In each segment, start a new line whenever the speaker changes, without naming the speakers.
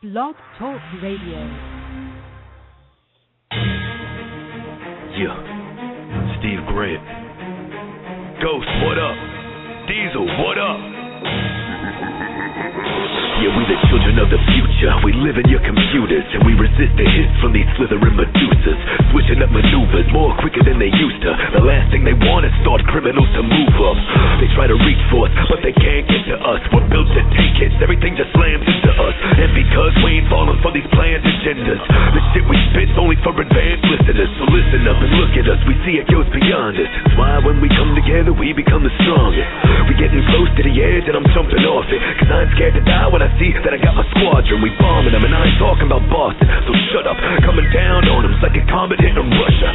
Blog Talk Radio.
Yeah, Steve Grant. Ghost, what up? Diesel, what up? Yeah, we the children of the future. We live in your computers, and we resist the hits from these slithering Medusas. Switching up maneuvers more quicker than they used to. The last thing they want is start criminals to move up. They try to reach for us, but they can't get to us. We're built to take hits, everything just slams into us. And because we ain't falling for these planned agendas, the shit we spit's only for advanced listeners. So listen up and look at us, we see it goes beyond us. That's why when we come together, we become the strongest. We getting close to the edge and I'm jumping off it, cause I ain't scared to die when I see that I got my squadron. We bombing them and I ain't talking about Boston, so shut up. Coming down on them, it's like a comet hitting Russia.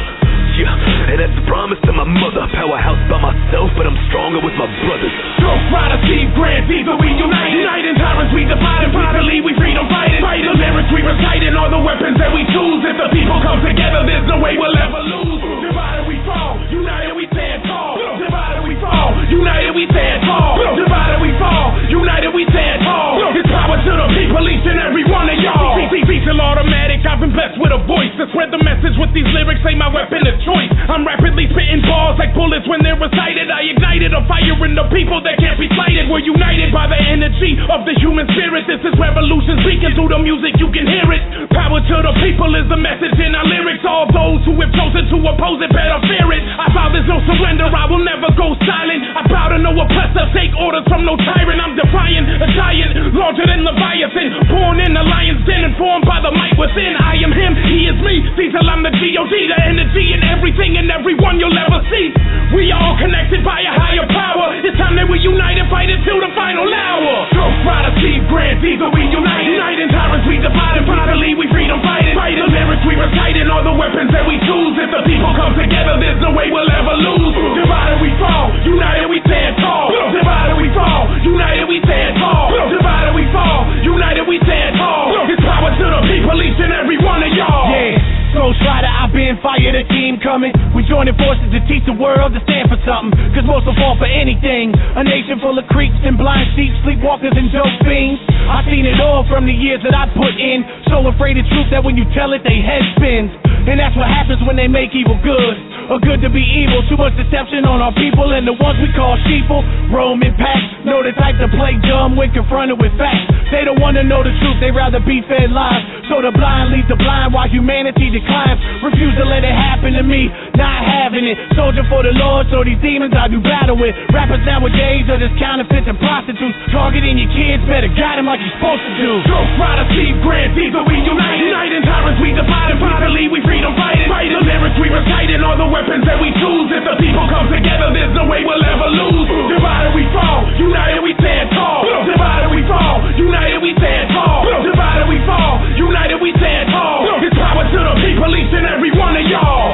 Yeah, and that's a promise to my mother. Powerhouse by myself, but I'm stronger with my brothers.
Ghost Rider, Steve Grant, Diesel, we unite. Uniting tyrants, we divide and finally we freedom fighting. The lyrics we reciting are the weapons that we choose. If the people come together, there's no way we'll ever lose. Divided we fall, united we stand tall. Divided we fall, united we stand tall. Divided we fall, united we stand tall. It's power to the people, each and every one of y'all. Diesel automatic, I've been blessed with a voice to spread the message with these lyrics, say my weapon of choice. I'm rapidly spitting balls like bullets when they're recited. I ignited a fire in the people that can't be slighted. We're united by the energy of the human spirit. This is revolution speaking through the music, you can hear it. Power to the people is the message in our lyrics. All those who have chosen to oppose it better fear it. I vow there's no surrender, I will never go silent. I bow to no oppressor, take orders from no tyrant. I'm defying a giant, larger than Leviathan. Born in the lion's den, informed by the might within. I am him, he is me. Diesel, I'm the G.O.D. The energy in everything and everyone you'll ever see. We are all connected by a higher power. It's time that we unite and fight until the final hour. Ghost Rider, Steve Grant, Diesel, we unite. Uniting tyrants, we divide and finally we freedom fighting. The lyrics we reciting are the weapons that we choose. If the people come together, there's no way we'll ever lose. Divided we fall, united we stand tall. Divided we fall, united we stand tall. Divided we fall, united we stand tall. It's power to the people, each and every one of y'all. Yeah. Ghost Rider, I've been fired, a team coming. We joining forces to teach the world to stand for something. Cause most will fall for anything. A nation full of creeps and blind sheep, sleepwalkers and dope fiends. I've seen it all from the years that I put in. So afraid of truth that when you tell it, they head spins. And that's what happens when they make evil good, or good to be evil. Too much deception on our people and the ones we call sheeple. Roam in packs, know the type to play dumb when confronted with facts. They don't want to know the truth, they rather be fed lies. So the blind lead the blind while humanity declines. Refuse to let it happen to me, not having it. Soldier for the Lord, so these demons I do battle with. Rappers nowadays are just counterfeits and prostitutes. Targeting your kids, better guide them like you're supposed to do. Ghost Rider, Steve Grant, Diesel, we unite. Uniting tyrants, we divide and finally we freedom fighting. The lyrics we reciting are the weapons that we choose. If the people come together, there's no way we'll ever lose. Divided we fall, united we stand tall. Divided we fall, united we stand tall. Divided we fall, united we stand tall. It's power to the people, each and every one of y'all.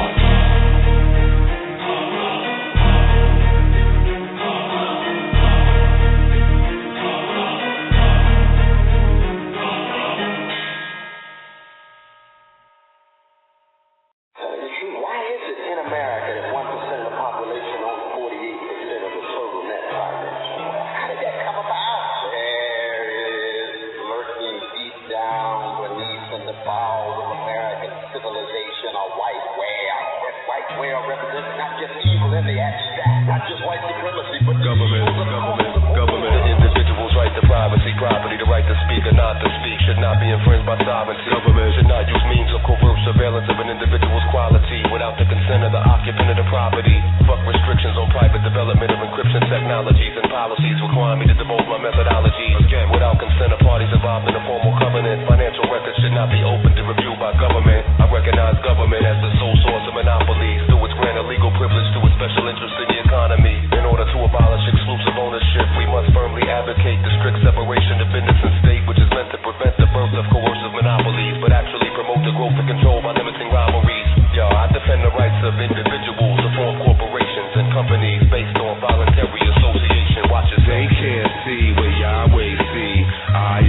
They can't see what Yahweh see. I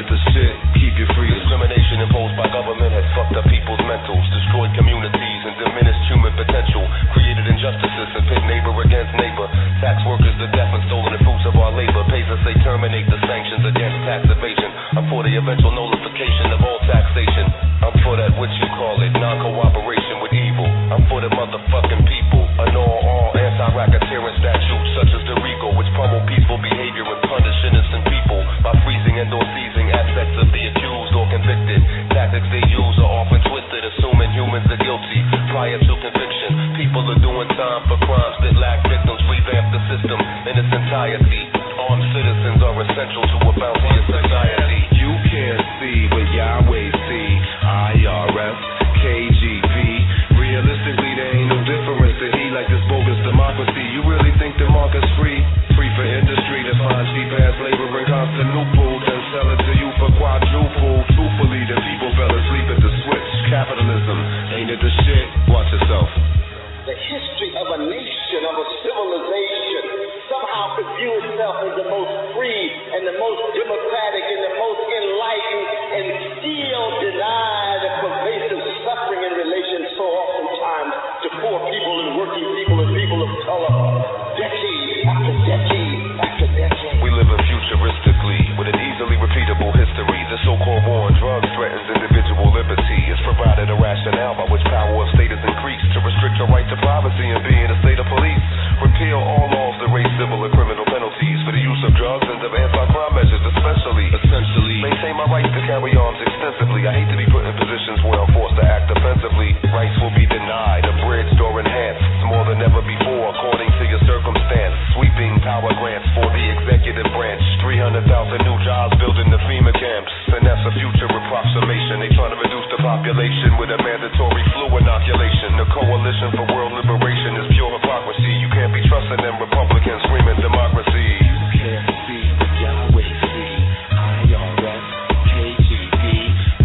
it the shit? Keep your freedom.
Discrimination imposed by government has fucked up people's mentals, destroyed communities and diminished human potential, created injustices and pit neighbor against neighbor. Tax workers to death and stolen the fruits of our labor. Pays us they terminate the sanctions against tax evasion. I'm for the eventual nullification of all taxation. I'm for that what you call it, non-cooperation with evil. I'm for the motherfucking people. Annul all anti-racketeering statutes such as the RICO, which promote peaceful behavior and punish innocent people by freezing and or seizing assets of the accused or convicted. Tactics they use are often twisted, assuming humans are guilty prior to conviction. People are doing time for crimes that lack victims. Revamp the system in its entirety. Armed citizens are essential to a bounteous society.
You can't see what Yahweh see. IRS, KGB. Realistically, there ain't no difference to he like this bogus democracy. You really think the market's free? Free for industry to find cheap-ass labor in Constantinople, then sell it to you for quadruple. Truthfully, the people fell asleep at the switch. Capitalism, ain't it the shit? Watch yourself.
The history of a nation, of a civilization, somehow could view itself as the most free and the most democratic and the most enlightened, and still deny the pervasive suffering in relation so oftentimes to poor people and working people and people of color, decade after decade after decade.
We live in futuristically with an easily repeatable history. The so-called war on drugs threatens individual liberty. It's provided a rationale by which power of state is increased to restrict your right to privacy and be in a state of police. Repeal all laws that raise civil and criminal penalties for the use of drugs and of anti-crime measures, especially. Essentially, maintain my right to carry arms extensively. I hate to be put in positions where I'm forced to act offensively. Rights will be denied, abridged or enhanced more than ever before, according to your circumstance. Sweeping power grants for the executive branch. 300,000 new jobs building the FEMA camps. And that's a future approximation. They try to reduce the population with a mandatory flu inoculation. The Coalition for World Liberation is pure hypocrisy. You can't be trusting them Republicans screaming democracy.
You can't see what Yahweh see. IRS, KGB.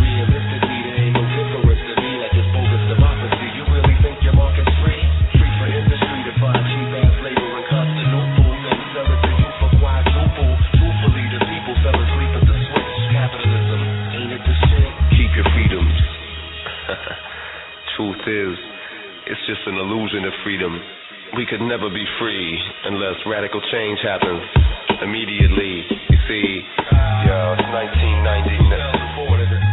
Realistically, there ain't no difference to me like this bogus democracy. You really think your market's free? Free for industry to find cheap-ass labor in Constantinople, then sell it to you for quadruple. Truthfully, the people fell asleep at the switch. Capitalism, ain't it the shit? Keep your freedoms.
Truth is, it's just an illusion of freedom. We could never be free unless radical change happens immediately. You see, it's 1990.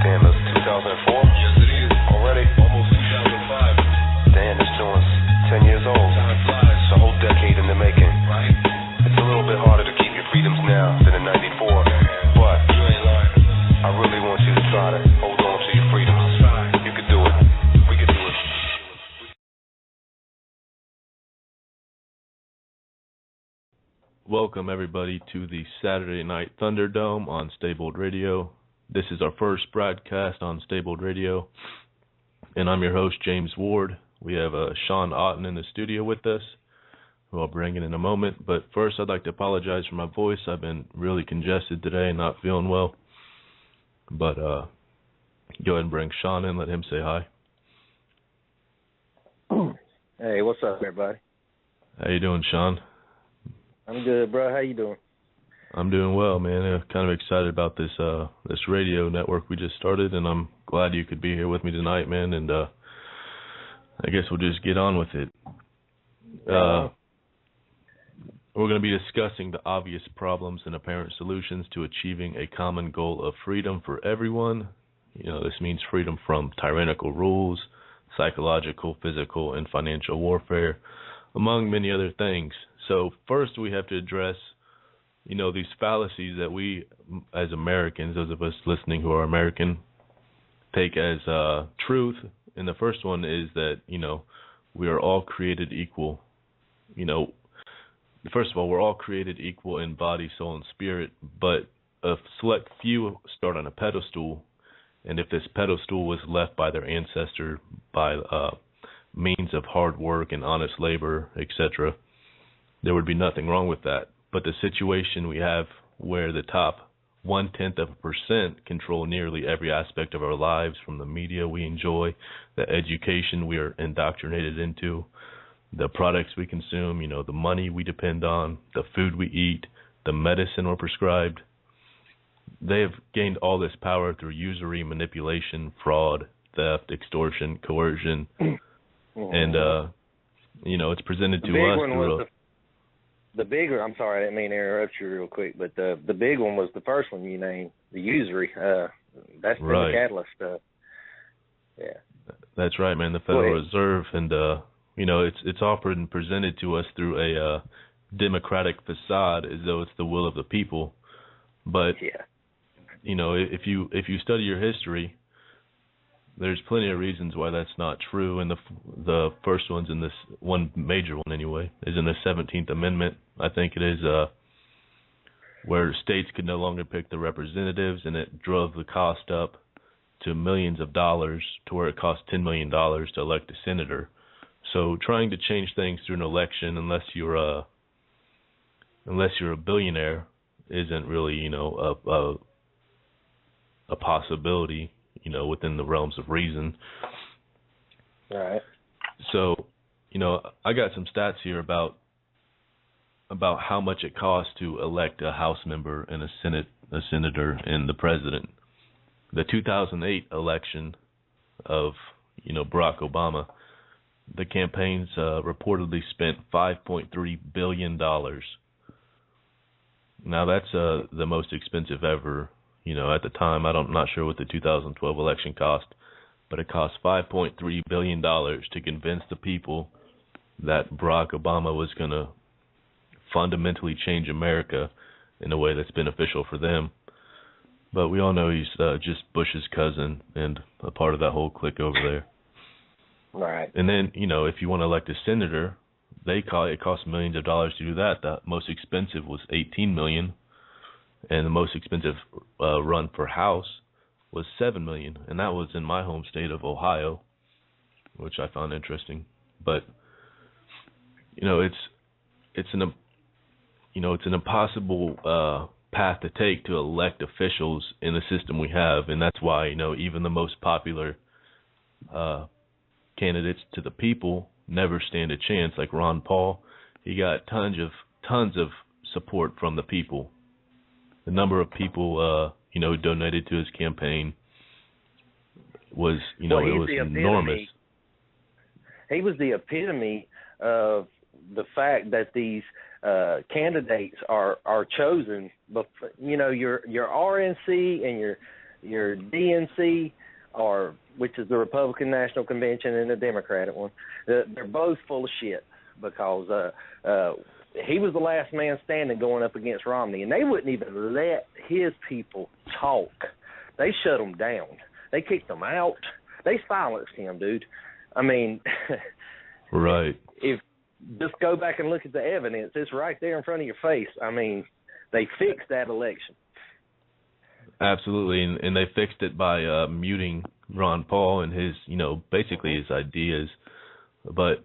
Damn, it's 2004?
Yes, it is.
Already?
Almost 2005.
Damn, this joint's 10 years old.
Time flies.
It's a whole decade in the making.
Right?
It's a little bit harder to keep your freedoms now than in 94. But
You ain't lying.
I really want you to try to hold on to your freedoms.
I'll try.
You could do it. We could do it.
Welcome, everybody, to the Saturday Night Thunderdome on Stabled Radio. This is our first broadcast on Stabled Radio, and I'm your host, James Ward. We have Sean Auten in the studio with us, who I'll bring in a moment. But first, I'd like to apologize for my voice. I've been really congested today and not feeling well. But go ahead and bring Sean in. Let him say hi.
Hey, what's up, everybody?
How you doing, Sean?
I'm good, bro. How you doing?
I'm doing well, man. I'm kind of excited about this radio network we just started, and I'm glad you could be here with me tonight, man. And I guess we'll just get on with it. We're going to be discussing the obvious problems and apparent solutions to achieving a common goal of freedom for everyone. You know, this means freedom from tyrannical rules, psychological, physical, and financial warfare, among many other things. So first we have to address, you know, these fallacies that we as Americans, those of us listening who are American, take as truth. And the first one is that, you know, we are all created equal. You know, first of all, we're all created equal in body, soul, and spirit, but a select few start on a pedestal, and if this pedestal was left by their ancestor by means of hard work and honest labor, etc., there would be nothing wrong with that. But the situation we have where the top 0.1% control nearly every aspect of our lives, from the media we enjoy, the education we are indoctrinated into, the products we consume, you know, the money we depend on, the food we eat, the medicine we're prescribed. they have gained all this power through usury, manipulation, fraud, theft, extortion, coercion, and it's presented to us through
the bigger. I'm sorry, I didn't mean to interrupt you real quick, but the big one was the first one you named, the usury. That's been the catalyst stuff. Yeah,
that's right, man. The Federal Reserve, and it's offered and presented to us through a democratic facade, as though it's the will of the people. But if you study your history, there's plenty of reasons why that's not true. And the first one's in this one major one anyway, is in the 17th Amendment. I think it is where states could no longer pick the representatives, and it drove the cost up to millions of dollars, to where it cost $10 million to elect a senator. So trying to change things through an election, unless you're a billionaire, isn't really a possibility, within the realms of reason.
All right.
So, I got some stats here about how much it costs to elect a House member and a senator, and the president. The 2008 election of, Barack Obama, the campaigns reportedly spent $5.3 billion. Now, that's the most expensive ever, at the time. I'm not sure what the 2012 election cost, but it cost $5.3 billion to convince the people that Barack Obama was going to fundamentally change America in a way that's beneficial for them. But we all know he's just Bush's cousin and a part of that whole clique over there.
Right.
And then, if you want to elect a senator, it costs millions of dollars to do that. The most expensive was $18 million, and the most expensive run for House was $7 million, and that was in my home state of Ohio, which I found interesting. But it's an impossible path to take to elect officials in the system we have, and that's why even the most popular candidates to the people never stand a chance. Like Ron Paul, he got tons of support from the people. The number of people who donated to his campaign was it was enormous.
He was the epitome of the fact that these candidates are chosen. But your RNC and your DNC, which is the Republican National Convention, and the Democratic one, they're both full of shit, because he was the last man standing going up against Romney, and they wouldn't even let his people talk. They shut him down. They kicked him out. They silenced him, dude. I mean,
right.
If just go back and look at the evidence, it's right there in front of your face. I mean, they fixed that election.
Absolutely, and they fixed it by muting Ron Paul and his, basically his ideas. But,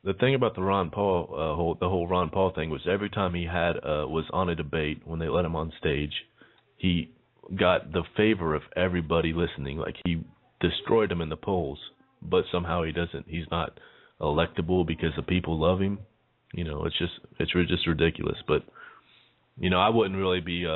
the thing about the Ron Paul, the whole Ron Paul thing was every time he was on a debate, when they let him on stage, he got the favor of everybody listening. Like, he destroyed him in the polls, but somehow he's not electable because the people love him. It's just ridiculous. But, I wouldn't really be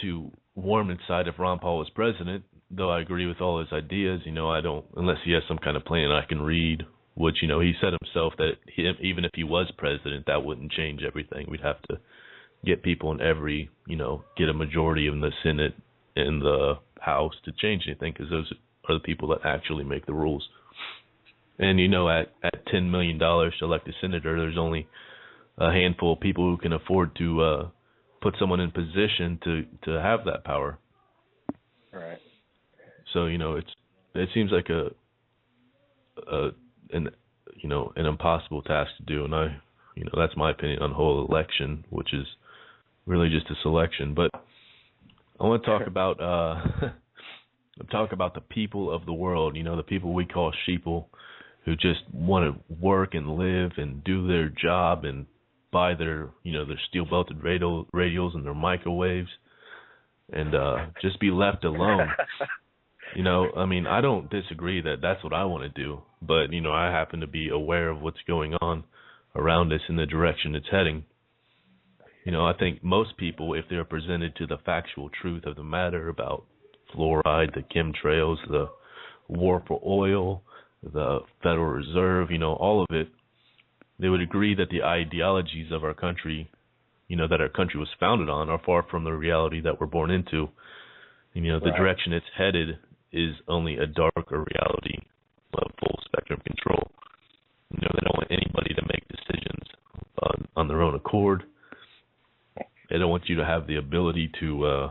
too warm inside if Ron Paul was president, though I agree with all his ideas. I don't, unless he has some kind of plan I can read, which, he said himself that even if he was president, that wouldn't change everything. We'd have to get people in get a majority in the Senate and the House to change anything, because those are the people that actually make the rules. And, at $10 million to elect a senator, there's only a handful of people who can afford to put someone in position to have that power.
Right.
So, it seems like an impossible task to do, and that's my opinion on the whole election, which is really just a selection. But I want to talk about the people of the world, the people we call sheeple, who just want to work and live and do their job and buy their steel-belted radials and their microwaves and just be left alone. I don't disagree that that's what I want to do, but, I happen to be aware of what's going on around us in the direction it's heading. I think most people, if they're presented to the factual truth of the matter about fluoride, the chemtrails, the war for oil, the Federal Reserve, all of it, they would agree that the ideologies of our country, that our country was founded on, are far from the reality that we're born into. The direction it's headed is only a darker reality of full spectrum control. They don't want anybody to make decisions on their own accord. They don't want you to have the ability to,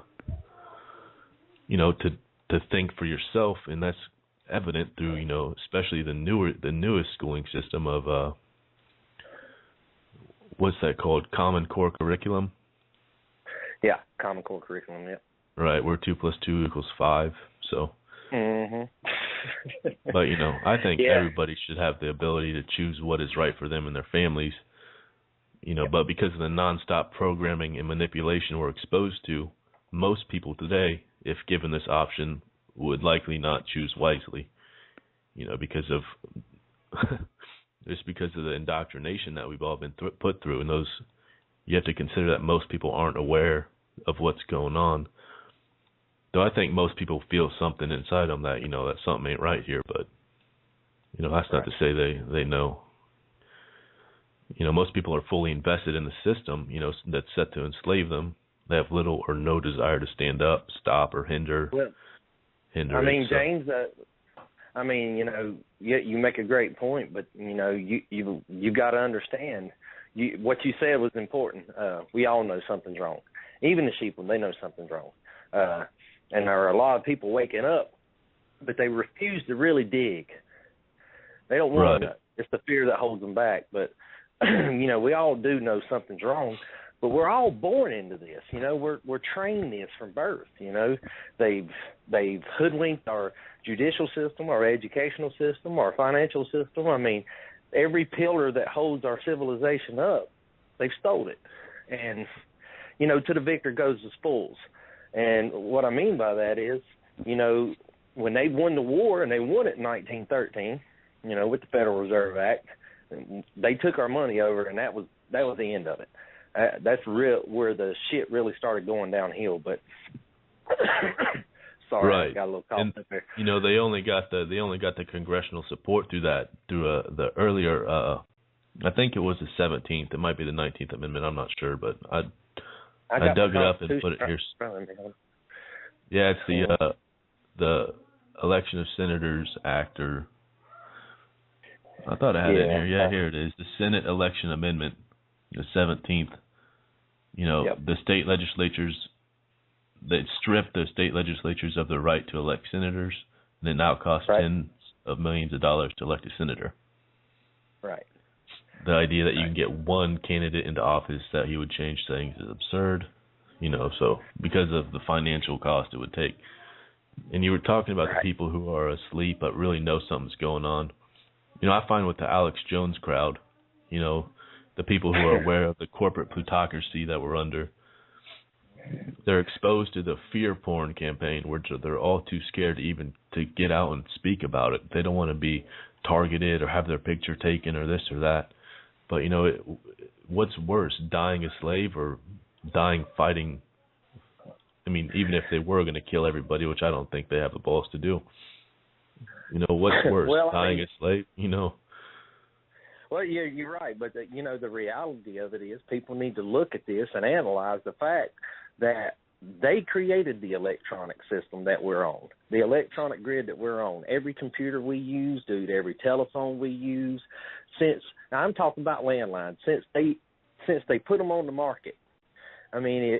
to think for yourself, and that's evident through, especially the newest schooling system of what's that called? Common Core Curriculum.
Yeah, Common Core Curriculum. Yeah.
Right, where 2 + 2 = 5. So.
Mhm.
But I think everybody should have the ability to choose what is right for them and their families. But because of the nonstop programming and manipulation we're exposed to, most people today, if given this option, would likely not choose wisely. Because of just because of the indoctrination that we've all been put through, and you have to consider that most people aren't aware of what's going on. Though I think most people feel something inside them that that something ain't right here, but that's not to say they know. Most people are fully invested in the system, that's set to enslave them. They have little or no desire to stand up, stop, or hinder.
I mean, James, you make a great point, but you got to understand. What you said was important. We all know something's wrong. Even the sheep, they know something's wrong. And there are a lot of people waking up, but they refuse to really dig. They don't want to. It's the fear that holds them back. But we all do know something's wrong. But we're all born into this. We're trained this from birth. They've hoodwinked our judicial system, our educational system, our financial system. I mean, every pillar that holds our civilization up, they've stole it. And to the victor goes the spoils. And what I mean by that is, when they won the war, and they won it in 1913, with the Federal Reserve Act, they took our money over, and that was the end of it. That's where the shit really started going downhill. But sorry, I got a little cough up there.
They only got the congressional support through the earlier. I think it was the 17th. It might be the 19th Amendment. I'm not sure, but I dug it up and put it here. Yeah, it's the Election of Senators Act, or I thought I had it in here. Yeah, here it is. The Senate Election Amendment, the 17th. The state legislatures, they stripped the state legislatures of the right to elect senators, and it now costs tens of millions of dollars to elect a senator. Right. The idea that you can get one candidate into office that he would change things is absurd, so because of the financial cost it would take. And you were talking about the people who are asleep but really know something's going on. I find with the Alex Jones crowd, the people who are aware of the corporate plutocracy that we're under, they're exposed to the fear porn campaign where they're all too scared to get out and speak about it. They don't want to be targeted or have their picture taken or this or that. But, what's worse, dying a slave or dying fighting? I mean, even if they were going to kill everybody, which I don't think they have the balls to do. What's worse, dying a slave?
Well, you're right. But, the reality of it is people need to look at this and analyze the fact that they created the electronic system that we're on, the electronic grid that we're on. Every computer we use, dude, every telephone we use, now I'm talking about landlines, since they put them on the market. I mean,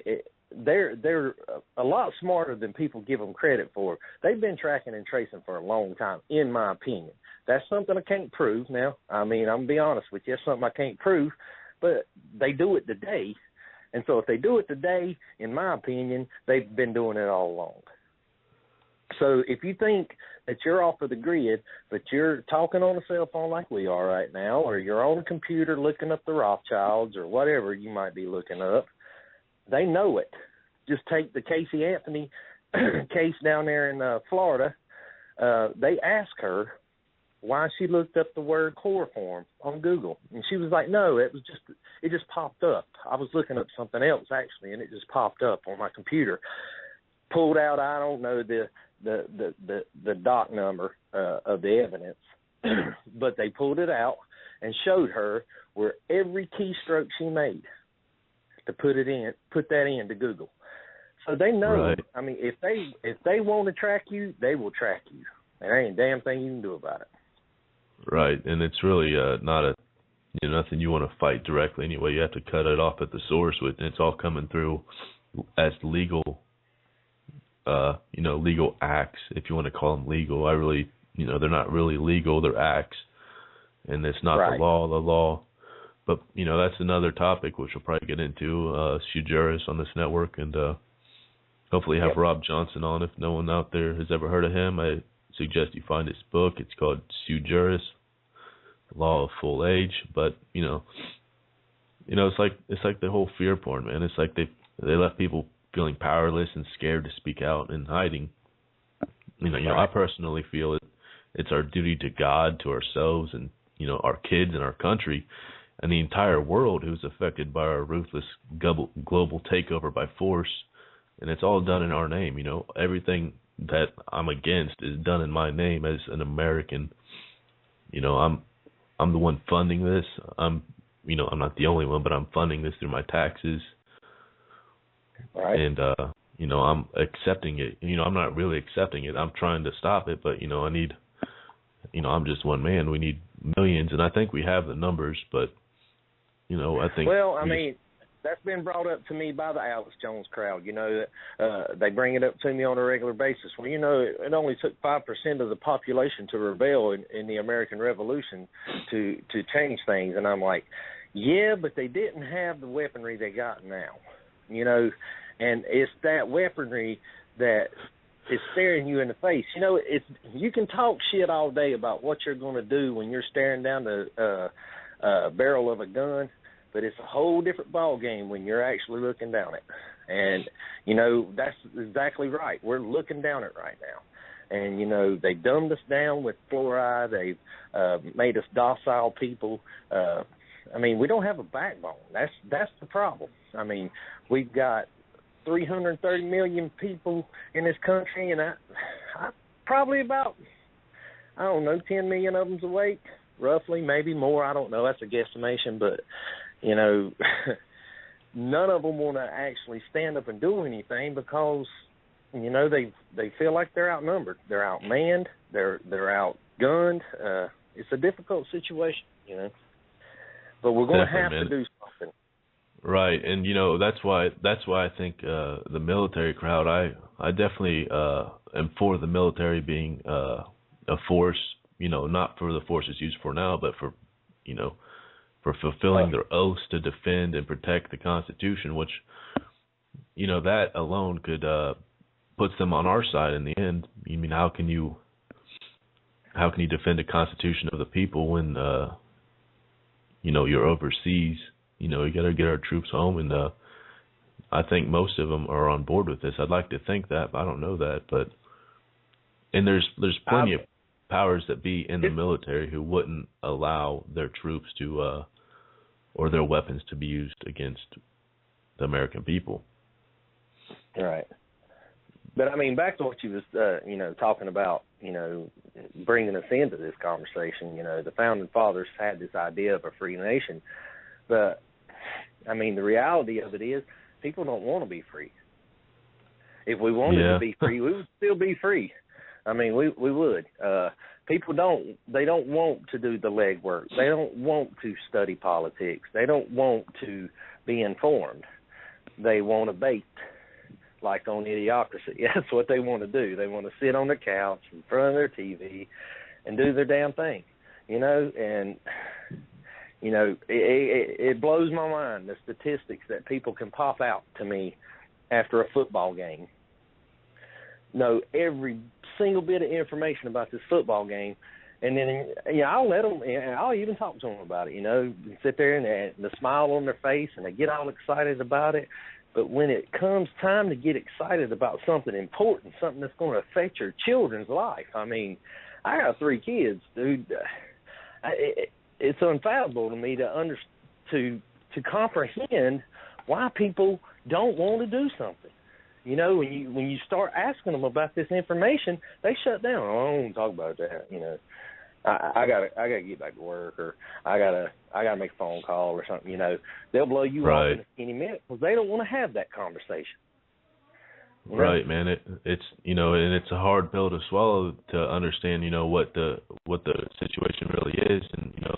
they're a lot smarter than people give them credit for. They've been tracking and tracing for a long time, in my opinion. That's something I can't prove now. I mean, I'm going to be honest with you. It's something I can't prove, but they do it today. And so if they do it today, in my opinion, they've been doing it all along. So if you think that you're off of the grid, but you're talking on a cell phone like we are right now, or you're on a computer looking up the Rothschilds or whatever you might be looking up, they know it. Just take the Casey Anthony case down there in Florida. They asked her why she looked up the word chloroform on Google. And she was like, no, it just popped up. I was looking up something else, actually, and it just popped up on my computer. Pulled out, I don't know, the doc number of the evidence, but they pulled it out and showed her where every keystroke she made to put that into Google. So they know. Right. I mean, if they want to track you, they will track you. And there ain't a damn thing you can do about it.
Right, and it's really not nothing you want to fight directly anyway. You have to cut it off at the source, and it's all coming through as legal, legal acts, if you want to call them legal. I really, they're not really legal; they're acts, and it's not the law. But that's another topic which we'll probably get into. Sui Juris on this network, and hopefully have Rob Johnson on. If no one out there has ever heard of him, I suggest you find his book. It's called Sui Juris, Law of Full Age. But it's like the whole fear porn, man. It's like they left people feeling powerless and scared to speak out and hiding. I personally feel it's our duty to God, to ourselves, and our kids and our country and the entire world who's affected by our ruthless global takeover by force. And it's all done in our name. Everything that I'm against is done in my name as an American. I'm the one funding this. I'm not the only one, but I'm funding this through my taxes. Right. And I'm accepting it. I'm not really accepting it. I'm trying to stop it, but I need. I'm just one man. We need millions, and I think we have the numbers, but I think. Well, I mean. That's been brought up to me by the Alex Jones crowd. They bring it up to me on a regular basis. Well, it only took 5% of the population to rebel in the American Revolution to change things. And I'm like, yeah, but they didn't have the weaponry they got now. And it's that weaponry that is staring you in the face. You can talk shit all day about what you're going to do when you're staring down the barrel of a gun. But it's a whole different ball game when you're actually looking down it. And, that's exactly right. We're looking down it right now. And, they dumbed us down with fluoride. They've made us docile people. We don't have a backbone. That's the problem. We've got 330 million people in this country, and I probably about, 10 million of them's awake, roughly, maybe more. I don't know. That's a guesstimation, but... none of them want to actually stand up and do anything because, they feel like they're outnumbered. They're outmanned. They're outgunned. It's a difficult situation, But we're going to have to do something. Right, and that's why I think the military crowd. I definitely am for the military being a force. Not for the forces used for now, but for for fulfilling their oaths to defend and protect the Constitution, which, that alone could puts them on our side in the end. How can you defend a Constitution of the people when, you're overseas? You got to get our troops home, and I think most of them are on board with this. I'd like to think that, but I don't know that. And there's plenty of powers that be in the military who wouldn't allow their troops to or their weapons to be used against the American people.
Right. But back to what you was talking about, bringing us into this conversation. The founding fathers had this idea of a free nation, but the reality of it is people don't want to be free. If we wanted to be free, we would still be free. We would. People don't want to do the legwork. They don't want to study politics. They don't want to be informed. They want to bait, like on Idiocracy. That's what they want to do. They want to sit on their couch in front of their TV and do their damn thing, and, it blows my mind, the statistics that people can pop out to me after a football game. Know every single bit of information about this football game, and then I'll let them. I'll even talk to them about it. And sit there and the smile on their face, and they get all excited about it. But when it comes time to get excited about something important, something that's going to affect your children's life, I got 3 kids, dude. It's unfathomable to me to comprehend why people don't want to do something. You know, when you start asking them about this information, they shut down. Oh, I don't want to talk about that. You know, I gotta get back to work, or I gotta make a phone call or something. You know, they'll blow you off in a skinny minute because they don't want to have that conversation. You know?
Right, man. It's you know, and it's a hard pill to swallow to understand. You know what the situation really is, and you know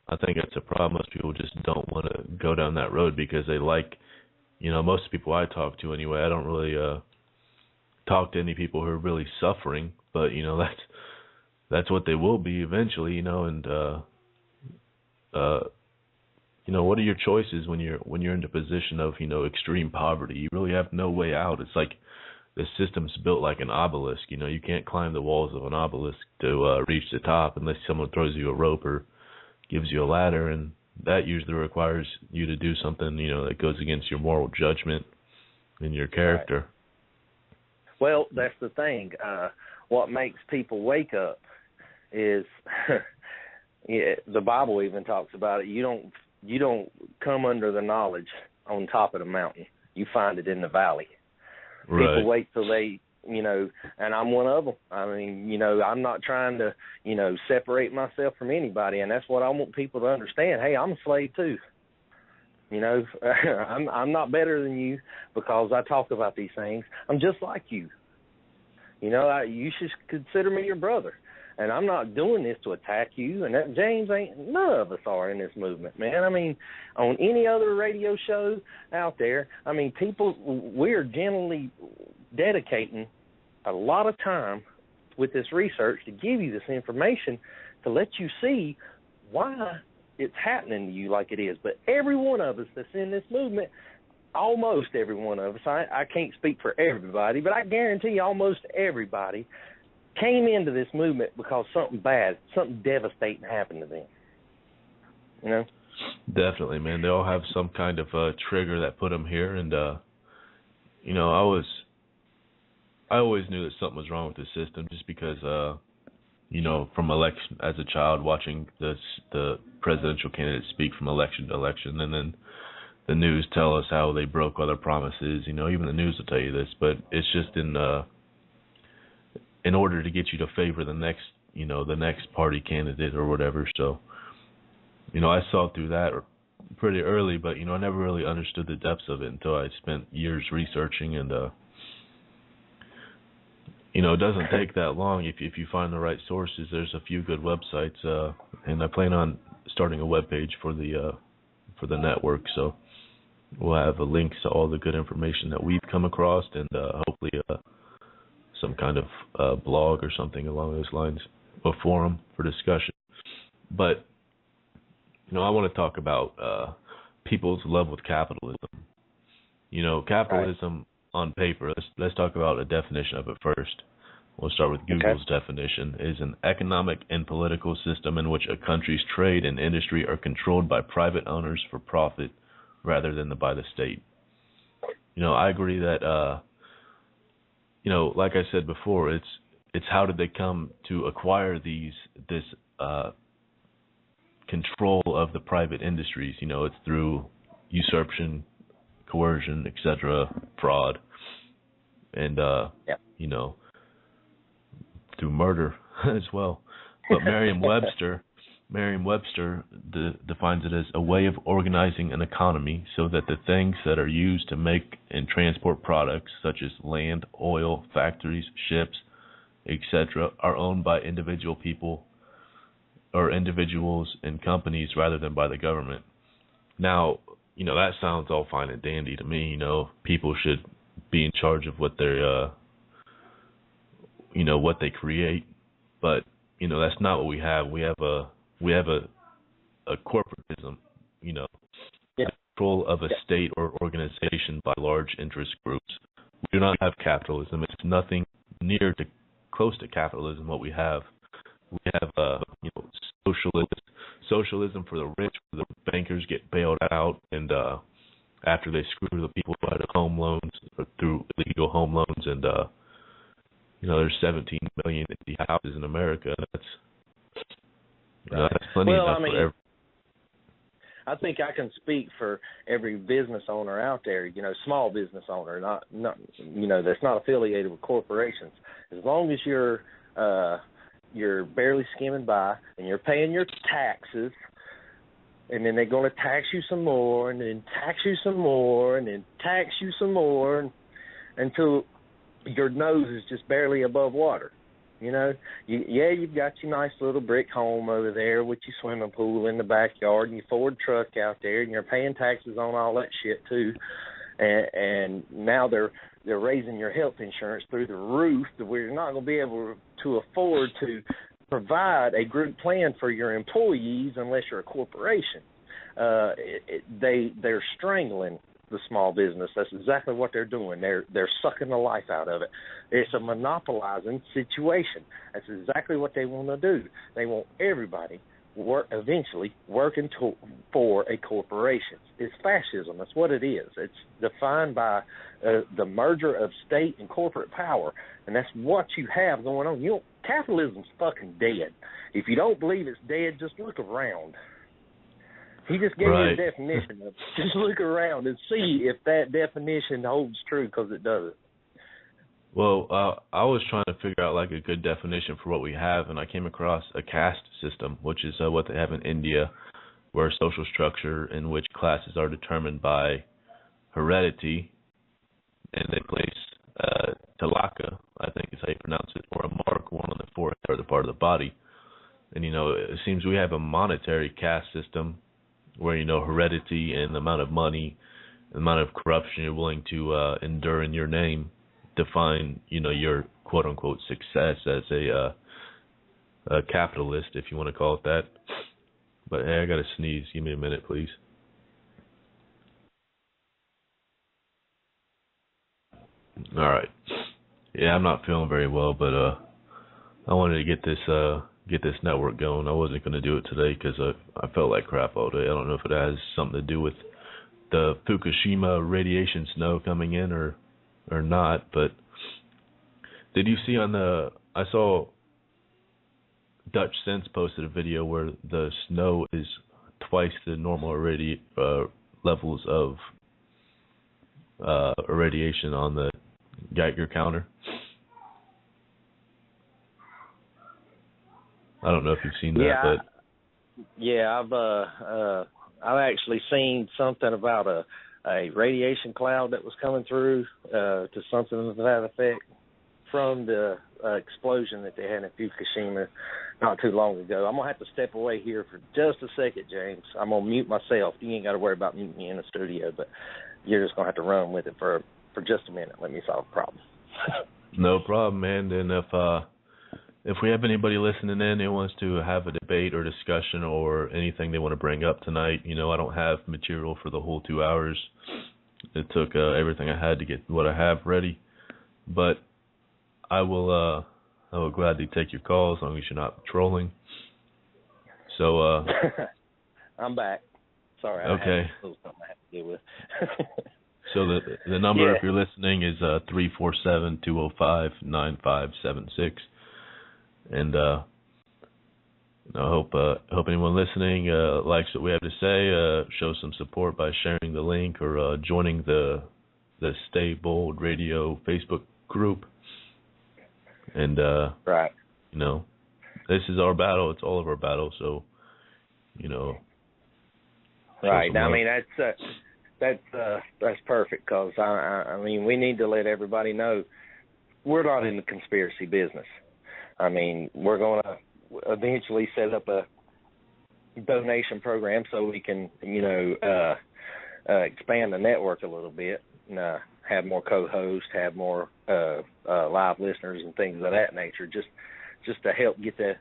I think that's a problem. Most people just don't want to go down that road because they like. You know, most people I talk to anyway, I don't really talk to any people who are really suffering, but you know that's what they will be eventually. You know, and you know, what are your choices when you're in the position of extreme poverty? You really have no way out. It's like the system's built like an obelisk. You know, you can't climb the walls of an obelisk to reach the top unless someone throws you a rope or gives you a ladder, and that usually requires you to do something, that goes against your moral judgment and your character.
Right. Well, that's the thing. What makes people wake up is the Bible even talks about it. You don't come under the knowledge on top of the mountain. You find it in the valley.
Right.
People wait till they, and I'm one of them. I mean, I'm not trying to, separate myself from anybody, and that's what I want people to understand. Hey, I'm a slave too. I'm not better than you because I talk about these things. I'm just like you. You should consider me your brother. And I'm not doing this to attack you. And that James none of us are in this movement, man. I mean, on any other radio show out there, we're generally dedicating a lot of time with this research to give you this information to let you see why it's happening to you like it is. But every one of us that's in this movement, almost every one of us, I can't speak for everybody, but I guarantee you almost everybody came into this movement because something bad, something devastating happened to them.
Definitely, man. They all have some kind of trigger that put them here, and I always knew that something was wrong with the system, just because from election as a child, watching the presidential candidates speak from election to election, and then the news tell us how they broke other promises. Even the news will tell you this, but it's just in order to get you to favor the next party candidate or whatever. So, I saw through that pretty early, but, I never really understood the depths of it until I spent years researching, and, it doesn't take that long if you find the right sources. There's a few good websites, and I plan on starting a web page for the network, so we'll have links to all the good information that we've come across, and hopefully some kind of blog or something along those lines, a forum for discussion. But, I want to talk about people's love with capitalism. Capitalism on paper, let's talk about a definition of it first. We'll start with Google's definition, is an economic and political system in which a country's trade and industry are controlled by private owners for profit rather than by the state. I agree that like I said before, it's how did they come to acquire this control of the private industries? It's through usurpation, coercion, etc., fraud, and through murder as well. But Merriam-Webster defines it as a way of organizing an economy so that the things that are used to make and transport products, such as land, oil, factories, ships, etc., are owned by individual people or individuals and companies rather than by the government. Now, that sounds all fine and dandy to me. People should be in charge of what they're what they create, but that's not what we have. We have a corporatism, control of a state or organization by large interest groups. We do not have capitalism. It's nothing near to close to capitalism. What we have socialism for the rich, where the bankers get bailed out, and after they screw the people out of home loans or through illegal home loans, and there's 17 million empty houses in America. That's plenty enough for everyone.
I think I can speak for every business owner out there, small business owner, not that's not affiliated with corporations. As long as you're barely skimming by and you're paying your taxes, and then they're going to tax you some more, and then tax you some more, and then tax you some more, until your nose is just barely above water. You've got your nice little brick home over there with your swimming pool in the backyard and your Ford truck out there, and you're paying taxes on all that shit too. And now they're raising your health insurance through the roof, that we're not going to be able to afford to provide a group plan for your employees unless you're a corporation. They're strangling the small business. That's exactly what they're doing. They're sucking the life out of it. It's a monopolizing situation. That's exactly what they want to do. They want everybody eventually working for a corporation. It's fascism. That's what it is. It's defined by the merger of state and corporate power, and that's what you have going on. Capitalism's fucking dead. If you don't believe it's dead, just look around. He just gave you a definition of it. Just look around and see if that definition holds true, because it doesn't.
Well, I was trying to figure out like a good definition for what we have, and I came across a caste system, which is what they have in India, where social structure in which classes are determined by heredity, and they place tilaka, I think is how you pronounce it, or a mark, one on the forehead or the part of the body. And, it seems we have a monetary caste system where, heredity and the amount of money, the amount of corruption you're willing to endure in your name define, your quote-unquote success as a capitalist, if you want to call it that. But, hey, I got to sneeze. Give me a minute, please. All right. Yeah, I'm not feeling very well, but I wanted to get this network going. I wasn't going to do it today because I felt like crap all day. I don't know if it has something to do with the Fukushima radiation snow coming in or not, but did you see I saw Dutch Sense posted a video where the snow is twice the normal levels of irradiation on the Geiger counter. I don't know if you've seen that, but I've actually seen something about a radiation cloud that was coming through to something to that effect from the explosion that they had in Fukushima not too long ago. I'm gonna have to step away here for just a second, James. I'm gonna mute myself. You ain't got to worry about muting me in the studio, but you're just gonna have to run with it for just a minute. Let me solve the problem. No problem, man. And if we have anybody listening in who wants to have a debate or discussion or anything they want to bring up tonight, I don't have material for the whole 2 hours. It took everything I had to get what I have ready. But I will gladly take your calls as long as you're not trolling. So
I'm back. Sorry.
Okay.
I had something I have to deal with.
So the number, if you're listening, is 347-205-9576. And I hope anyone listening likes what we have to say. Show some support by sharing the link or joining the Stay Bold Radio Facebook group. And
right,
this is our battle. It's all of our battle. So,
right. Now, I mean, that's perfect, because I mean, we need to let everybody know we're not in the conspiracy business. I mean, we're going to eventually set up a donation program so we can, expand the network a little bit, and have more co-hosts, have more live listeners and things of that nature, just to help get the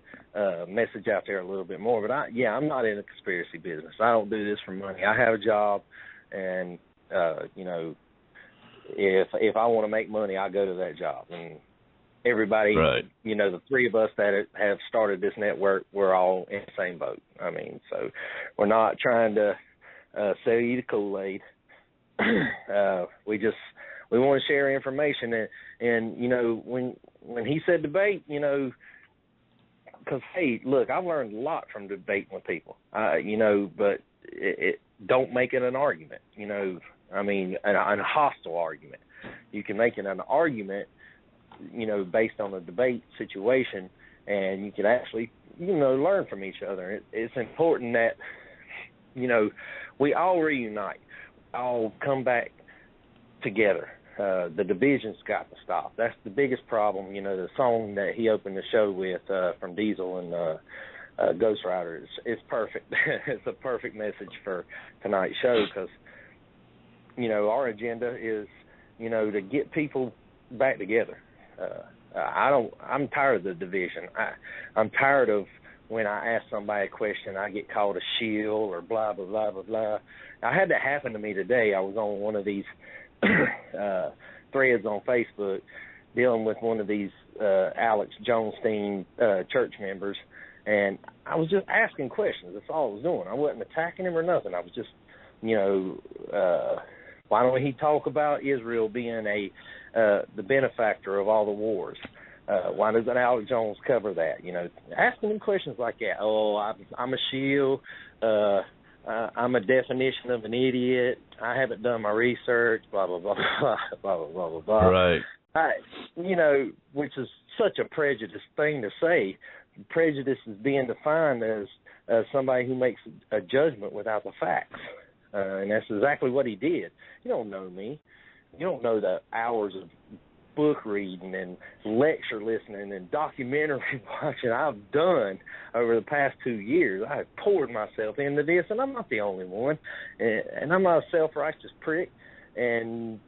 message out there a little bit more. But I'm not in the conspiracy business. I don't do this for money. I have a job, and if I want to make money, I go to that job. And everybody,
right.
The three of us that have started this network, we're all in the same boat. I mean, so we're not trying to sell you the Kool-Aid. We We want to share information. And you know, when he said debate, you know, because, hey, look, I've learned a lot from debating with people, you know, but it don't make it an argument, you know. I mean, a hostile argument. You can make it an argument, you know, based on a debate situation, and you can actually, you know, learn from each other. It's important that, you know, we all reunite, all come back together. The division's got to stop. That's the biggest problem. You know, the song that he opened the show with from Diesel and Ghost Rider is perfect. It's a perfect message for tonight's show because, you know, our agenda is, you know, to get people back together. I'm tired of the division. I'm tired of when I ask somebody a question, I get called a shield or blah, blah, blah, blah, blah. I had that happen to me today. I was on one of these threads on Facebook dealing with one of these Alex Jonestein church members, and I was just asking questions. That's all I was doing. I wasn't attacking him or nothing. I was just, you know, why don't he talk about Israel being the benefactor of all the wars? Why doesn't Alex Jones cover that? You know, asking him questions like that. Oh, I'm a shield. I'm a definition of an idiot. I haven't done my research. Blah blah blah blah blah blah blah blah.
Right.
You know, which is such a prejudiced thing to say. Prejudice is being defined as somebody who makes a judgment without the facts, and that's exactly what he did. You don't know me. You don't know the hours of book reading and lecture listening and documentary watching I've done over the past 2 years. I've poured myself into this, and I'm not the only one. And I'm not a self-righteous prick. And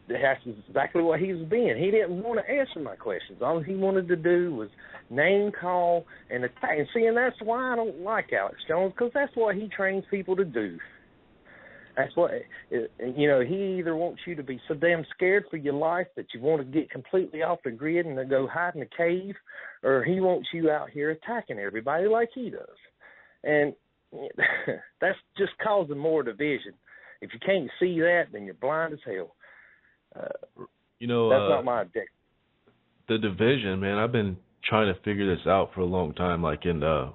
that's exactly what he was being. He didn't want to answer my questions. All he wanted to do was name call and attack. And see, and that's why I don't like Alex Jones, because that's what he trains people to do. That's what, you know, he either wants you to be so damn scared for your life that you want to get completely off the grid and to go hide in a cave, or he wants you out here attacking everybody like he does. And that's just causing more division. If you can't see that, then you're blind as hell.
You know,
that's not my objective.
The division, man, I've been trying to figure this out for a long time. Like, you know,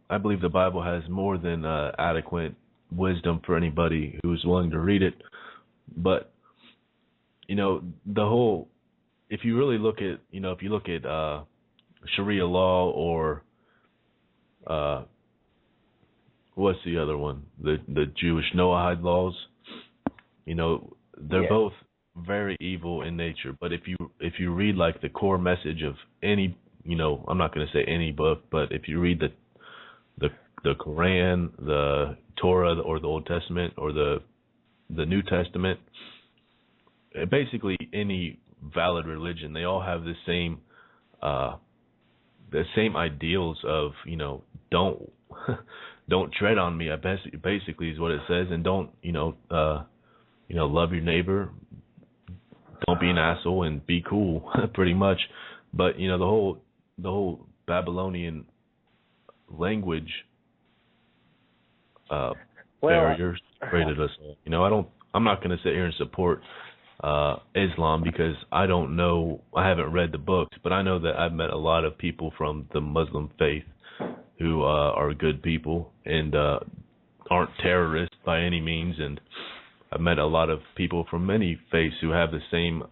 I believe the Bible has more than adequate wisdom for anybody who's willing to read it. But, you know, the whole, if you really look at, you know, if you look at Sharia law or what's the other one, the Jewish Noahide laws, you know, they're both very evil in nature. But if you read like the core message of any, you know, I'm not going to say any book, but if you read the Quran, the Torah, or the Old Testament, or the New Testament, basically any valid religion, they all have the same ideals of, you know, don't tread on me. Basically is what it says, and don't, you know, love your neighbor, don't be an asshole, and be cool, pretty much. But, you know, the whole Babylonian language barriers created us. You know, I'm not going to sit here and support Islam because I don't know. I haven't read the books, but I know that I've met a lot of people from the Muslim faith who are good people and aren't terrorists by any means. And I've met a lot of people from many faiths who have the same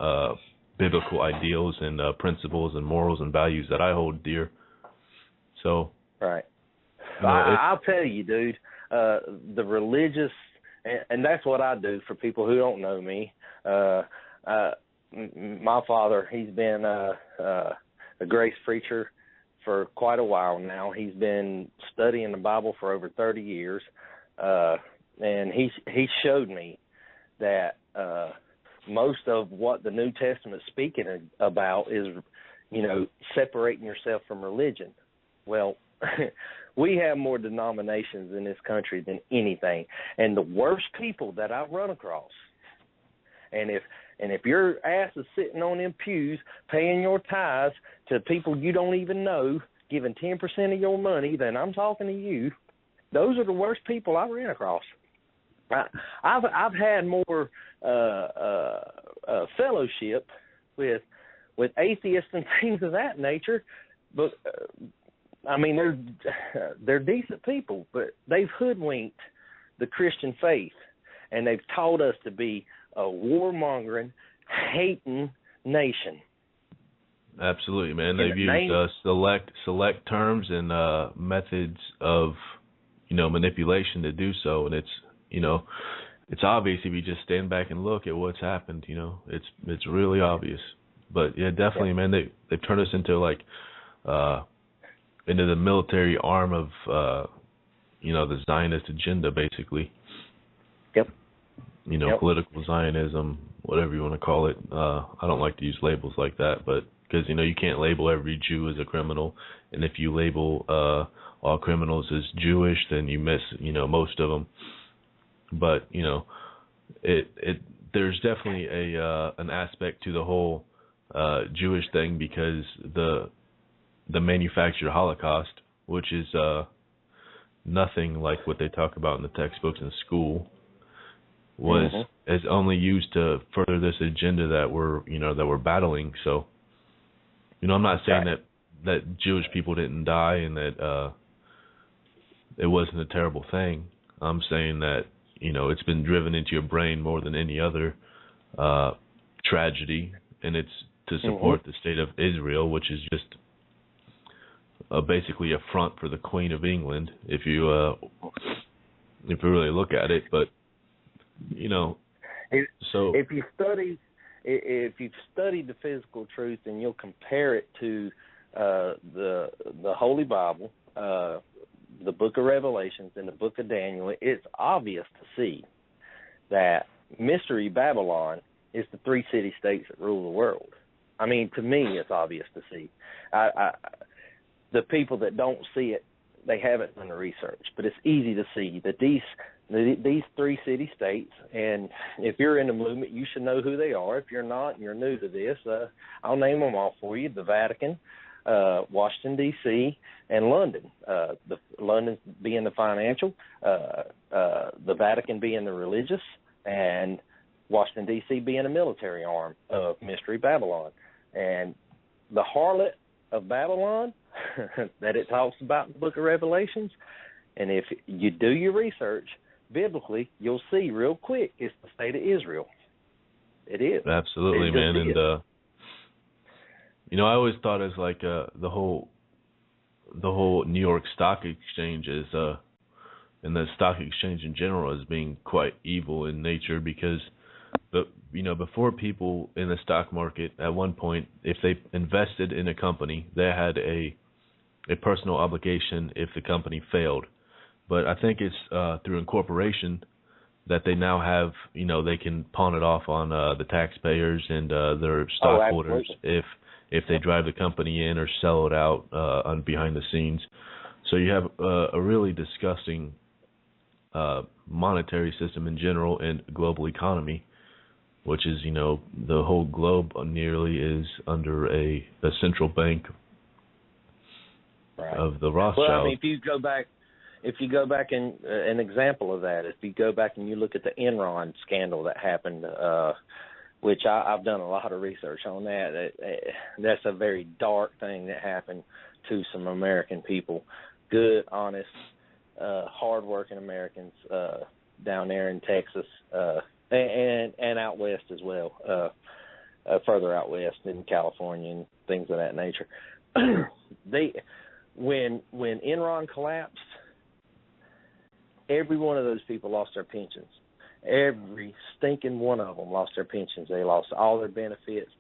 biblical ideals and principles and morals and values that I hold dear. So,
right. You know, I'll tell you, dude. The religious, and that's what I do for people who don't know me. My father, he's been a grace preacher for quite a while now. He's been studying the Bible for over 30 years, and he showed me that most of what the New Testament is speaking about is, you know, separating yourself from religion. Well, we have more denominations in this country than anything, and the worst people that I've run across. And if your ass is sitting on them pews, paying your tithes to people you don't even know, giving 10% of your money, then I'm talking to you. Those are the worst people I've ran across. I've had more fellow fellowship with atheists and things of that nature. But I mean, they're decent people, but they've hoodwinked the Christian faith, and they've taught us to be a warmongering, hating nation.
Absolutely, man. They've used select terms and methods of, manipulation to do so, and it's obvious if you just stand back and look at what's happened. It's really obvious. But yeah, definitely, man. They've turned us into into the military arm of the Zionist agenda, basically.
Yep.
Political Zionism, whatever you want to call it. I don't like to use labels like that, but because you can't label every Jew as a criminal, and if you label all criminals as Jewish, then you miss most of them. But there's definitely an aspect to the whole Jewish thing, because the manufactured Holocaust, which is nothing like what they talk about in the textbooks in school, is only used to further this agenda that we're battling. So, I'm not saying that Jewish people didn't die and that it wasn't a terrible thing. I'm saying that it's been driven into your brain more than any other tragedy, and it's to support the state of Israel, which is just basically a front for the Queen of England, if you really look at it. But so
if you've studied the physical truth, and you'll compare it to the Holy Bible, the Book of Revelations, and the Book of Daniel, it's obvious to see that Mystery Babylon is the three city-states that rule the world. I mean, to me, it's obvious to see. The people that don't see it, they haven't done the research, but it's easy to see that these three city-states, and if you're in the movement, you should know who they are. If you're not, and you're new to this, I'll name them all for you: the Vatican, Washington, D.C., and London. London being the financial, the Vatican being the religious, and Washington, D.C. being the military arm of Mystery Babylon. And the harlot of Babylon that it talks about in the Book of Revelations, and if you do your research biblically, you'll see real quick it's the state of Israel. It is.
Absolutely, man. And I always thought as like the whole New York Stock Exchange is and the stock exchange in general as being quite evil in nature, because before, people in the stock market at one point, if they invested in a company, they had a personal obligation if the company failed. But I think it's through incorporation that they now have, they can pawn it off on the taxpayers and their stockholders if they drive the company in or sell it out on behind the scenes. So you have a really disgusting monetary system in general and global economy, which is, the whole globe nearly is under a central bank of the Rothschilds.
Well, I mean, if you go back and an example of that, if you go back and you look at the Enron scandal that happened, which I've done a lot of research on that. That's a very dark thing that happened to some American people, good, honest, hardworking Americans down there in Texas and out west as well, further out west in California and things of that nature. When Enron collapsed, every one of those people lost their pensions. Every stinking one of them lost their pensions. They lost all their benefits,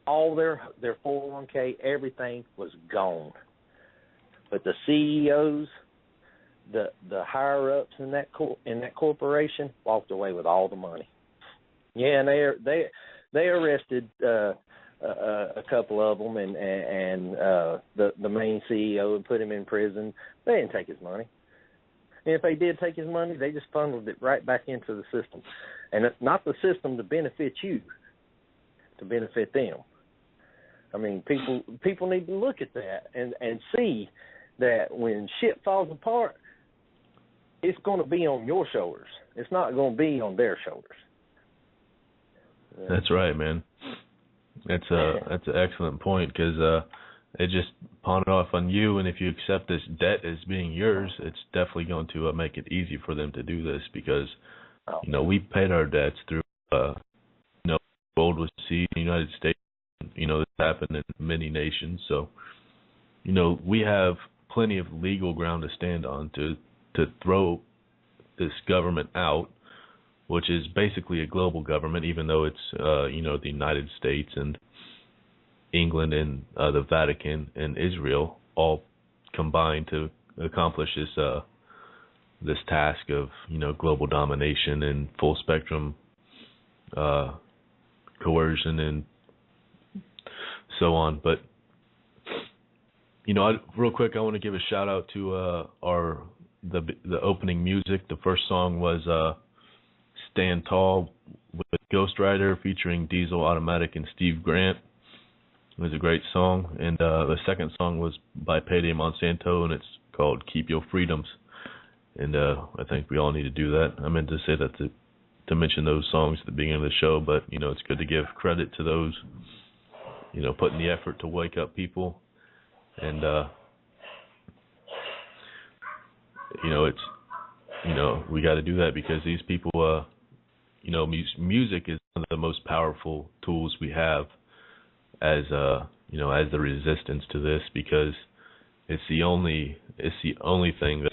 all their 401k, everything was gone. But the CEOs, the higher ups in that corporation walked away with all the money. Yeah, and they arrested a couple of them and the main CEO and put him in prison. They didn't take his money. And if they did take his money, they just funneled it right back into the system. And it's not the system to benefit you, to benefit them. I mean, people need to look at that and see that when shit falls apart, it's going to be on your shoulders. It's not going to be on their shoulders.
That's right, man. That's an excellent point, because it just pawned off on you, and if you accept this debt as being yours, it's definitely going to make it easy for them to do this, because we paid our debts through gold was seized in the United States. This happened in many nations, so we have plenty of legal ground to stand on to throw this government out, which is basically a global government, even though it's the United States and England and the Vatican and Israel all combined to accomplish this task of global domination and full spectrum coercion and so on. But real quick, I want to give a shout out to the opening music. The first song was Stand Tall with Ghost Rider featuring Diesel Automatic and Steve Grant. It was a great song. And the second song was by Payday Monsanto, and it's called Keep Your Freedoms. And I think we all need to do that. I meant to say that to mention those songs at the beginning of the show, but it's good to give credit to those putting the effort to wake up people. And we got to do that, because these people music is one of the most powerful tools we have as as the resistance to this, because it's the only thing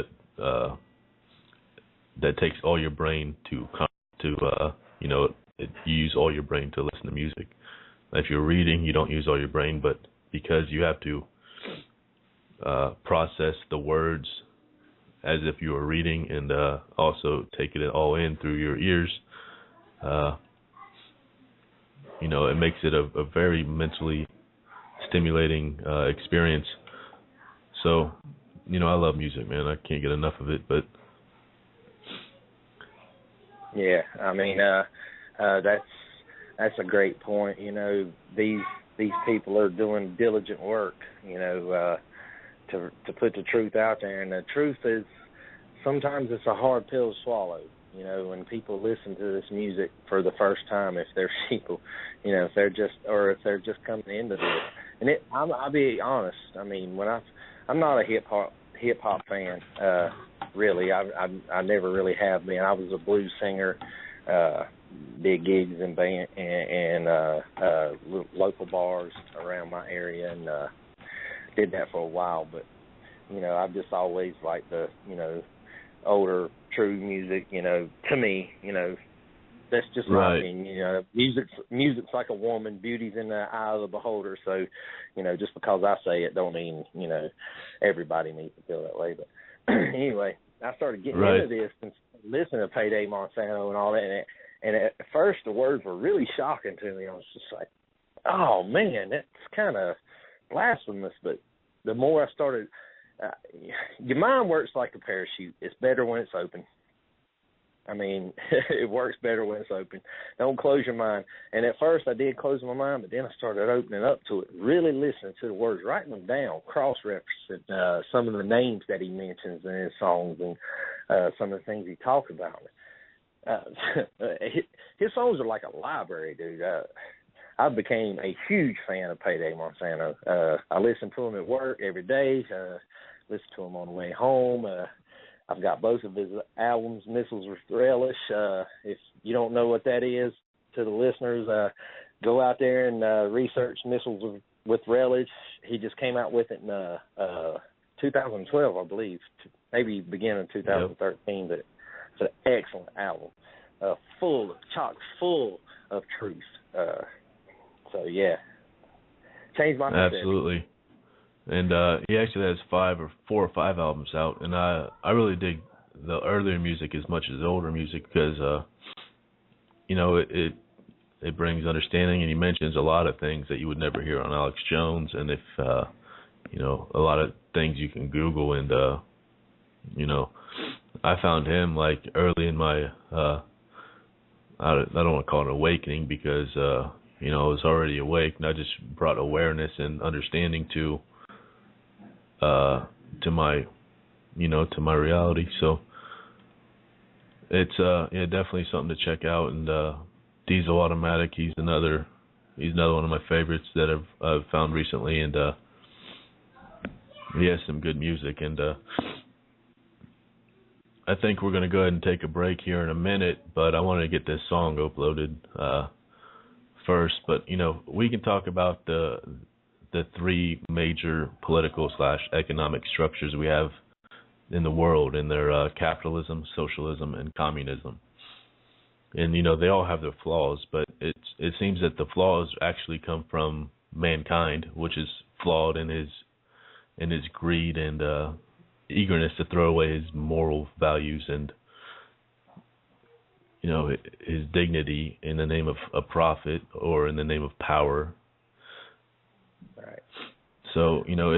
that takes all your brain to you use all your brain to listen to music. If you're reading, you don't use all your brain, but because you have to process the words as if you were reading, and also take it all in through your ears, it makes it a very mentally stimulating experience. So, I love music, man. I can't get enough of it. But
yeah, I mean, that's a great point. These people are doing diligent work, to put the truth out there, and the truth is sometimes it's a hard pill to swallow. When people listen to this music for the first time, if they're people, if they're just coming into this, and I'll be honest. I mean, I'm not a hip hop fan, really. I never really have been. I was a blues singer, did gigs in band and local bars around my area, and did that for a while. But I've just always liked the older true music. To me, that's just my opinion. Music's like a woman. Beauty's in the eye of the beholder. So, just because I say it don't mean everybody needs to feel that way. But anyway, I started getting into this and listening to Payday Monsanto and all that. And at first, the words were really shocking to me. I was just like, "Oh man, that's kind of blasphemous." But the more I started, your mind works like a parachute. It's better when it's open. I mean, it works better when it's open. Don't close your mind. And at first I did close my mind, but then I started opening up to it, really listening to the words, writing them down, cross-referencing some of the names that he mentions in his songs and some of the things he talks about. His songs are like a library, dude. I became a huge fan of Payday Monsanto. I listen to him at work every day, listen to him on the way home. I've got both of his albums, Missiles with Relish. If you don't know what that is, to the listeners, go out there and research Missiles with Relish. He just came out with it in 2012, I believe, maybe beginning of 2013. But it's an excellent album, chock full of truth. So, yeah, changed my perspective.
Absolutely. And he actually has 4 or 5 albums out, and I really dig the earlier music as much as the older music, because it brings understanding, and he mentions a lot of things that you would never hear on Alex Jones, and if a lot of things you can Google, and I found him like early in my I don't want to call it awakening, because I was already awake, and I just brought awareness and understanding to my to my reality. So it's definitely something to check out. And Diesel Automatic, he's another He's another one of my favorites that I've found recently, and he has some good music. And I think we're going to go ahead and take a break here in a minute, but I wanted to get this song uploaded first. But, you know, we can talk about the three major political/economic structures we have in the world, and they're capitalism, socialism, and communism. And, you know, they all have their flaws, but it seems that the flaws actually come from mankind, which is flawed in his greed and eagerness to throw away his moral values and, you know, his dignity in the name of a profit or in the name of power.
Right.
So, you know,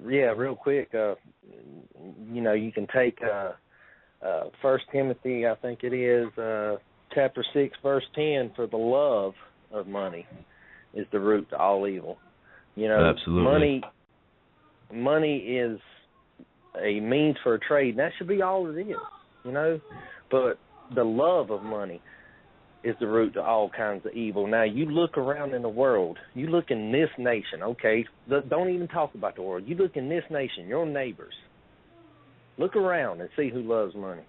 real quick, you know, you can take 1 Timothy, I think it is, chapter 6, verse 10, for the love of money is the root to all evil. You know,
absolutely.
Money is a means for a trade, and that should be all it is, you know. But the love of money is the root to all kinds of evil. Now, you look around in the world, you look in this nation, okay, don't even talk about the world. You look in this nation, your neighbors. Look around and see who loves money,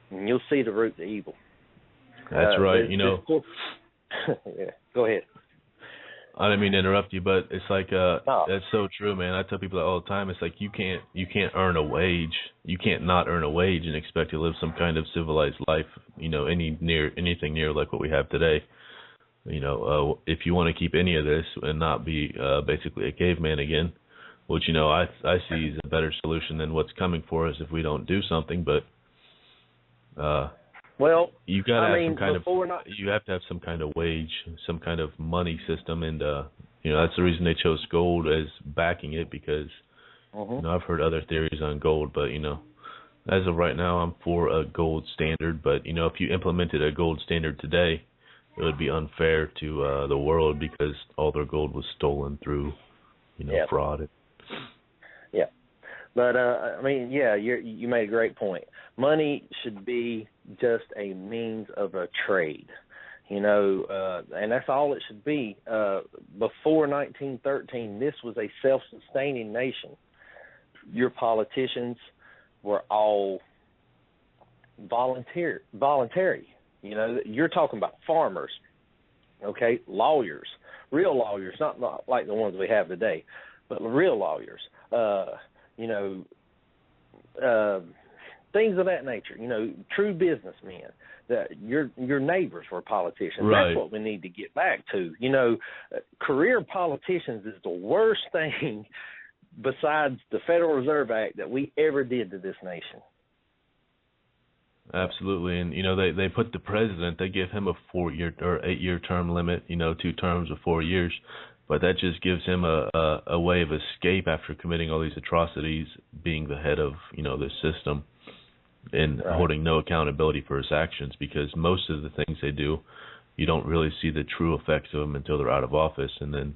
and you'll see the root to evil.
That's right, you know.
Yeah, go ahead.
I didn't mean to interrupt you, but it's like that's so true, man. I tell people that all the time. It's like you can't earn a wage. You can't not earn a wage and expect to live some kind of civilized life. You know, anything near like what we have today. You know, if you want to keep any of this and not be basically a caveman again, which, you know, I see is a better solution than what's coming for us if we don't do something. But
well,
you got to have some kind of you have to have some kind of wage, some kind of money system, and you know, that's the reason they chose gold as backing it, because you know, I've heard other theories on gold, but, you know, as of right now, I'm for a gold standard. But, you know, if you implemented a gold standard today, it would be unfair to the world, because all their gold was stolen through, you know, fraud.
Yeah, but I mean, yeah, you made a great point. Money should be just a means of a trade, you know, and that's all it should be. Before 1913, this was a self-sustaining nation. Your politicians were all voluntary. You know, you're talking about farmers, okay, lawyers, real lawyers, not like the ones we have today, but real lawyers, you know, things of that nature, you know, true businessmen. That your neighbors were politicians.
Right.
That's what we need to get back to. You know, career politicians is the worst thing besides the Federal Reserve Act that we ever did to this nation.
Absolutely. And, you know, they put the president, they give him a 4-year or 8-year term limit, you know, 2 terms of 4 years. But that just gives him a way of escape after committing all these atrocities, being the head of, you know, this system, and holding no accountability for his actions, because most of the things they do, you don't really see the true effects of them until they're out of office. And then,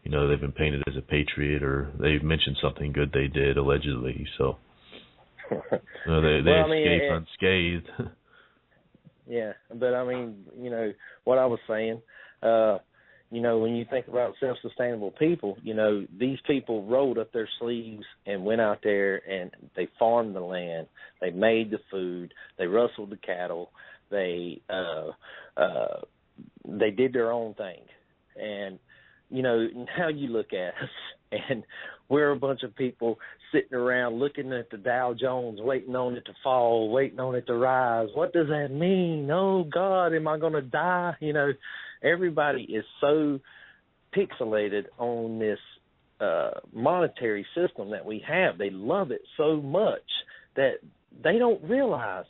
you know, they've been painted as a patriot, or they've mentioned something good they did, allegedly. So, you know, they escape unscathed.
Yeah, but I mean, you know, what I was saying, you know, when you think about self-sustainable people, you know, these people rolled up their sleeves and went out there and they farmed the land, they made the food, they rustled the cattle, they did their own thing. And, you know, now you look at us and we're a bunch of people sitting around looking at the Dow Jones, waiting on it to fall, waiting on it to rise. What does that mean? Oh, God, am I going to die? You know, everybody is so pixelated on this monetary system that we have. They love it so much that they don't realize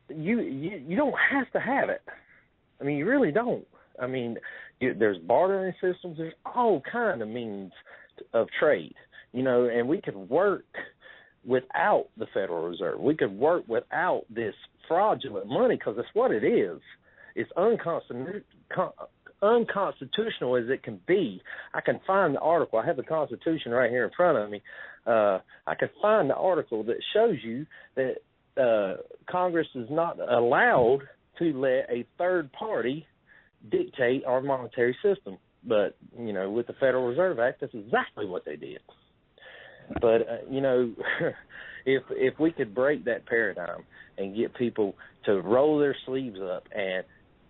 you don't have to have it. I mean, you really don't. I mean, there's bartering systems. There's all kind of means of trade, you know, and we could work without the Federal Reserve. We could work without this fraudulent money, because that's what it is. It's unconstitutional as it can be. I can find the article. I have the Constitution right here in front of me. I can find the article that shows you that Congress is not allowed to let a third party dictate our monetary system. But, you know, with the Federal Reserve Act, that's exactly what they did. But, you know, if we could break that paradigm and get people to roll their sleeves up and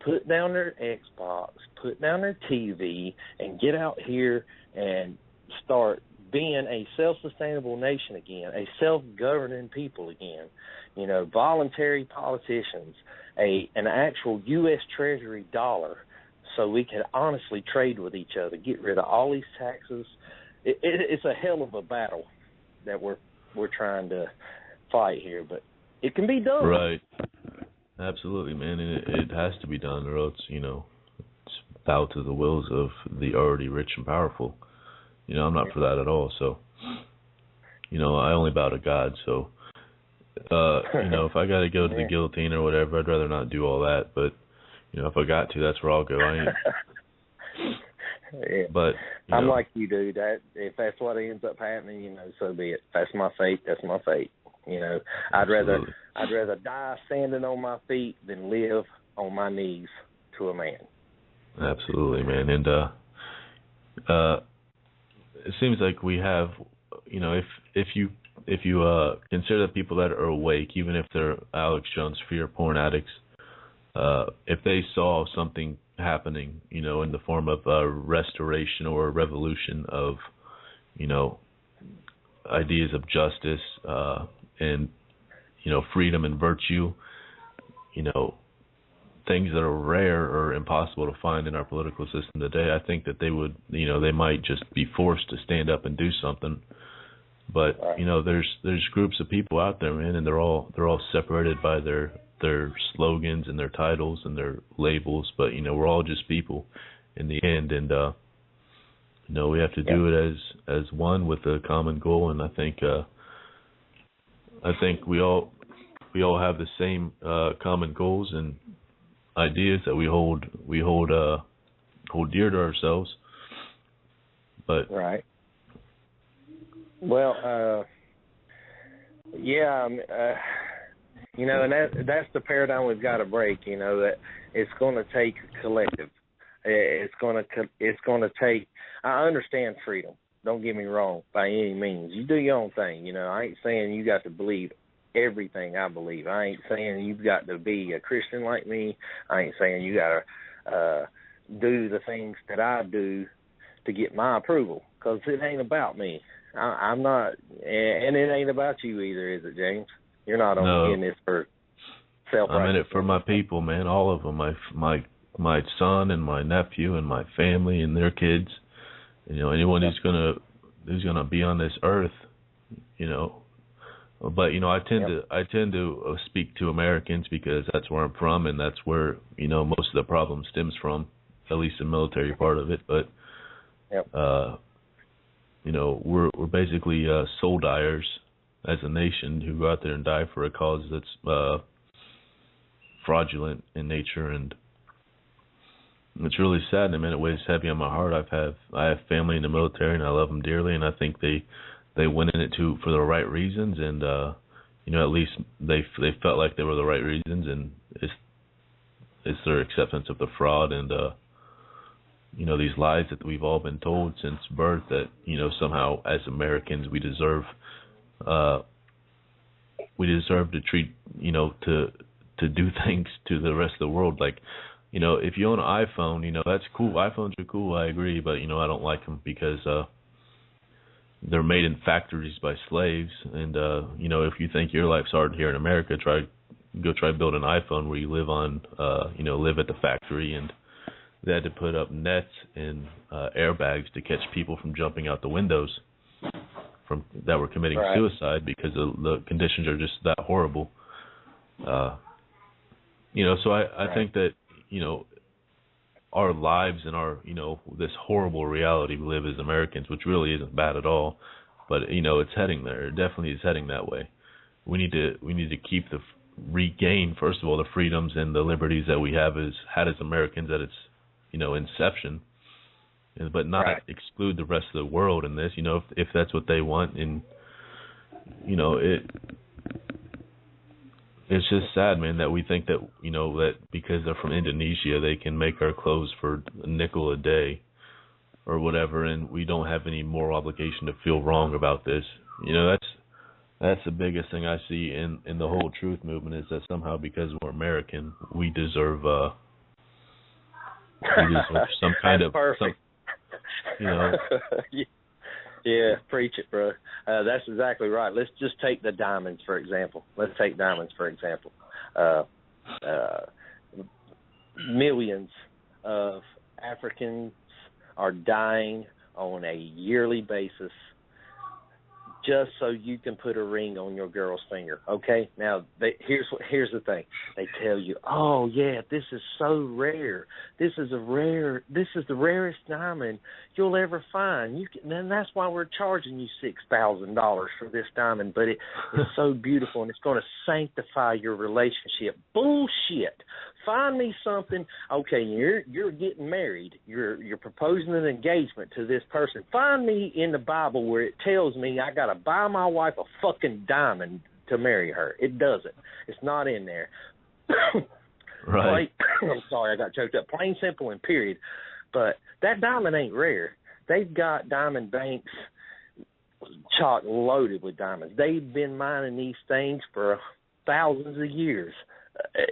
put down their Xbox, put down their TV, and get out here and start being a self-sustainable nation again, a self-governing people again, you know, voluntary politicians, an actual U.S. Treasury dollar, so we can honestly trade with each other, get rid of all these taxes. It's a hell of a battle that we're trying to fight here, but it can be done.
Right. Absolutely, man, and it has to be done, or else, you know, it's bow to the wills of the already rich and powerful. You know, I'm not for that at all. So, you know, I only bow to God. So, you know, if I got to go to the guillotine or whatever, I'd rather not do all that. But, you know, if I got to, that's where I'll go. I ain't.
Yeah.
But
I'm like you, dude. That if that's what ends up happening, you know, so be it. That's my fate. That's my fate. You know, I'd rather die standing on my feet than live on my knees to a man.
Absolutely, man. And it seems like we have, you know, if you consider the people that are awake, even if they're Alex Jones fear porn addicts, if they saw something happening, you know, in the form of a restoration or a revolution of, you know, ideas of justice and, you know, freedom and virtue, you know, things that are rare or impossible to find in our political system today, I think that they would, you know, they might just be forced to stand up and do something. But, you know, there's groups of people out there, man, and they're all separated by their slogans and their titles and their labels, but, you know, we're all just people in the end, and you know, we have to do it as one with a common goal. And I think we all have the same common goals and ideas that we hold dear to ourselves. But
right. Well, you know, and that's the paradigm we've got to break. You know, that it's going to take collective. It's going to take. I understand freedom. Don't get me wrong by any means. You do your own thing. You know, I ain't saying you got to believe everything I believe. I ain't saying you've got to be a Christian like me. I ain't saying you got to do the things that I do to get my approval, because it ain't about me. I'm not, and it ain't about you either, is it, James? You're not only in this for self-righteousness.
I'm in it for my people, man. All of them. My son and my nephew and my family and their kids. You know, anyone who's gonna be on this earth, you know. But, you know, I tend to speak to Americans because that's where I'm from, and that's where, you know, most of the problem stems from, at least the military part of it. But you know, we're basically soul dyers as a nation who go out there and die for a cause that's fraudulent in nature, and it's really sad. I mean, it weighs heavy on my heart. I have family in the military, and I love them dearly, and I think they went in it for the right reasons, and you know, at least they felt like they were the right reasons, and it's their acceptance of the fraud and you know, these lies that we've all been told since birth, that, you know, somehow as Americans we deserve to treat, you know, to do things to the rest of the world. Like, you know, if you own an iPhone, you know, that's cool. iPhones are cool, I agree, but, you know, I don't like them because they're made in factories by slaves. And you know, if you think your life's hard here in America, go try build an iPhone where you live live at the factory, and they had to put up nets and airbags to catch people from jumping out the windows that were committing suicide because the conditions are just that horrible. You know, so I think that, you know, our lives and our, you know, this horrible reality we live as Americans, which really isn't bad at all, but, you know, it's heading there. It definitely is heading that way. We need to regain, first of all, the freedoms and the liberties that we had as Americans at its, you know, inception, but not exclude the rest of the world in this, you know, if that's what they want. And, you know, It's just sad, man, that we think that, that because they're from Indonesia, they can make our clothes for a nickel a day or whatever, and we don't have any moral obligation to feel wrong about this. That's the biggest thing I see in the whole truth movement, is that somehow because we're American, we deserve some kind of
perfect. Yeah, preach it, bro. That's exactly right. Let's just take the diamonds, for example. Millions of Africans are dying on a yearly basis just so you can put a ring on your girl's finger, okay? Now, here's the thing. They tell you, oh, yeah, this is so rare. This is the rarest diamond you'll ever find. And that's why we're charging you $6,000 for this diamond, but it's so beautiful, and it's going to sanctify your relationship. Bullshit. Find me something. Okay, you're getting married. You're proposing an engagement to this person. Find me in the Bible where it tells me I got to buy my wife a fucking diamond to marry her. It doesn't. It's not in there.
Right.
I'm sorry, I got choked up. Plain, simple, and period. But that diamond ain't rare. They've got diamond banks chock loaded with diamonds. They've been mining these things for thousands of years.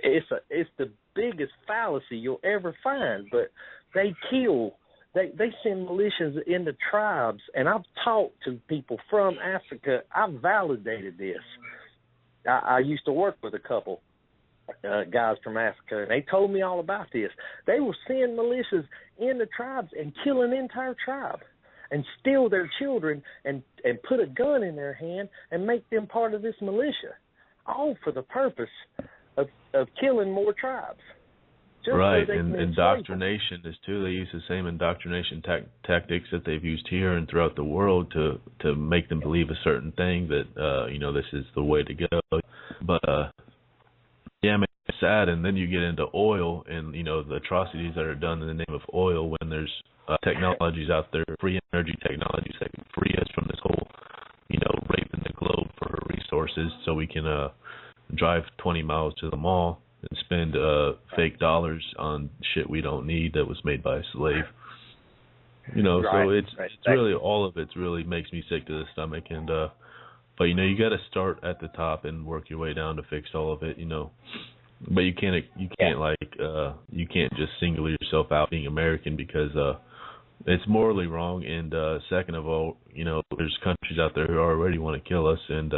It's the biggest fallacy you'll ever find. But they send militias into tribes, and I've talked to people from Africa. I've validated this. I used to work with a couple guys from Africa, and they told me all about this. They will send militias into tribes and kill an entire tribe and steal their children and put a gun in their hand and make them part of this militia, all for the purpose of killing more tribes.
Right, and indoctrination is too. They use the same indoctrination tactics that they've used here and throughout the world to make them believe a certain thing that this is the way to go. But yeah, man, it's sad. And then you get into oil and the atrocities that are done in the name of oil when there's technologies out there, free energy technologies that can free us from this whole raping the globe for resources, so we can drive 20 miles to the mall and spend fake dollars on shit we don't need that was made by a slave.
Right,
so it's really, all of it really makes me sick to the stomach. And but you got to start at the top and work your way down to fix all of it. But you can't you can't just single yourself out being American, because it's morally wrong. And second of all, there's countries out there who already want to kill us, and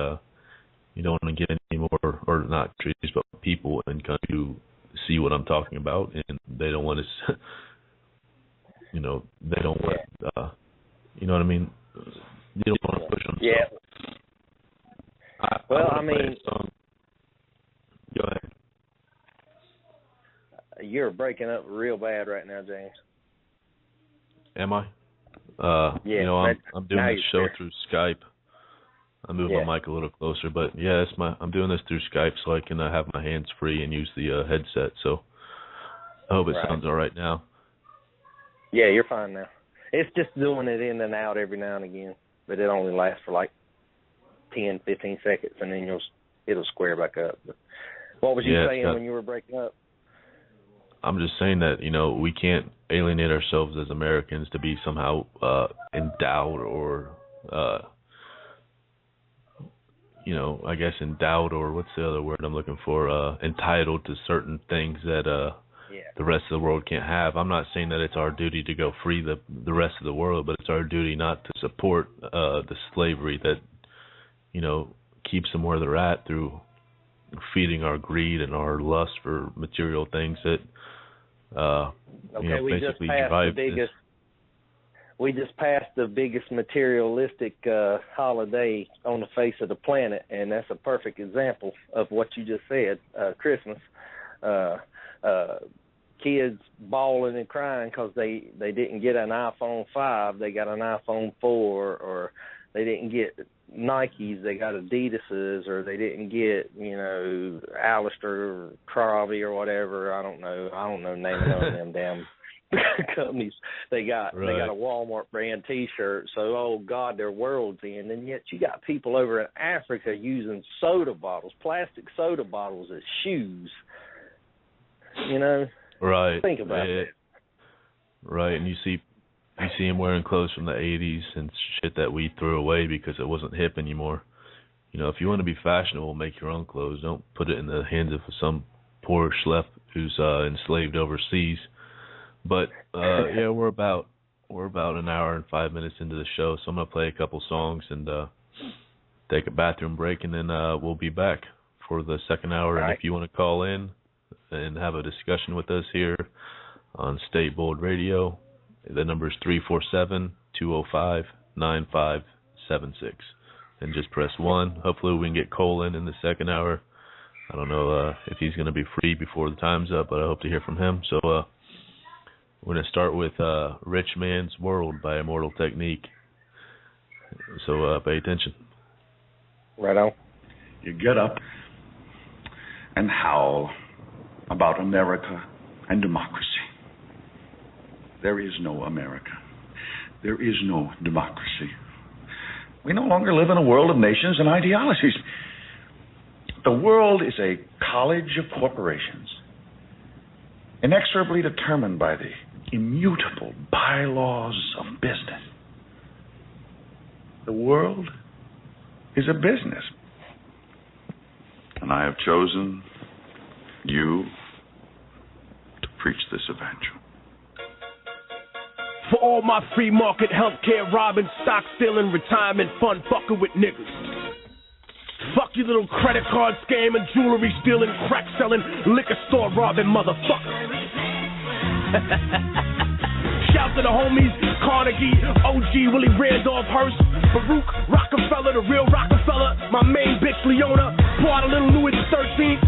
you don't want to get any more, or not trees, but people in country who see what I'm talking about, and they don't want to, they don't want, you know what I mean? You don't want to push them.
Yeah.
So I mean, go ahead.
You're breaking up real bad right now, James.
Am I?
Yeah.
I'm doing this show through Skype. I moved my mic a little closer, but yeah, I'm doing this through Skype so I can have my hands free and use the headset. So I hope it sounds all right now.
Yeah, you're fine now. It's just doing it in and out every now and again, but it only lasts for like 10, 15 seconds, and then it'll square back up. But what was you saying when you were breaking up?
I'm just saying that, we can't alienate ourselves as Americans to be somehow endowed or I guess endowed, or what's the other word I'm looking for, entitled to certain things that the rest of the world can't have. I'm not saying that it's our duty to go free the rest of the world, but it's our duty not to support the slavery that, keeps them where they're at through feeding our greed and our lust for material things that, basically drive this.
We just passed the biggest materialistic holiday on the face of the planet, and that's a perfect example of what you just said, Christmas. Kids bawling and crying because they didn't get an iPhone 5, they got an iPhone 4, or they didn't get Nikes, they got Adidas's, or they didn't get, Alistair or Crosby or whatever. I don't know naming of them damn companies. They got a Walmart brand T-shirt, so oh God, their world's in. And yet you got people over in Africa using soda bottles, plastic soda bottles as shoes. You know,
right?
Think about it.
Right, and you see him wearing clothes from the '80s and shit that we threw away because it wasn't hip anymore. You know, if you want to be fashionable, make your own clothes. Don't put it in the hands of some poor schlep who's enslaved overseas. But yeah, we're about an hour and 5 minutes into the show, so I'm gonna play a couple songs and take a bathroom break, and then we'll be back for the second hour.
Right.
And if you want to call in and have a discussion with us here on Stay Bold Radio, the number is 347-205-9576, and just press 1. Hopefully we can get Cole in the second hour. I don't know if he's going to be free before the time's up, but I hope to hear from him. So we're going to start with Rich Man's World by Immortal Technique. So pay attention.
Right on.
You get up and howl about America and democracy. There is no America. There is no democracy. We no longer live in a world of nations and ideologies. The world is a college of corporations, inexorably determined by the immutable bylaws of business. The world is a business. And I have chosen you to preach this evangel.
For all my free market healthcare robbing, stock stealing, retirement fund fucking with niggas. Fuck you little credit card scam and jewelry stealing, crack selling, liquor store robbing motherfuckers. Shout to the homies, Carnegie, OG, Willie Randolph Hearst, Baruch, Rockefeller, the real Rockefeller, my main bitch Leona, pour out a little Louis the 13th,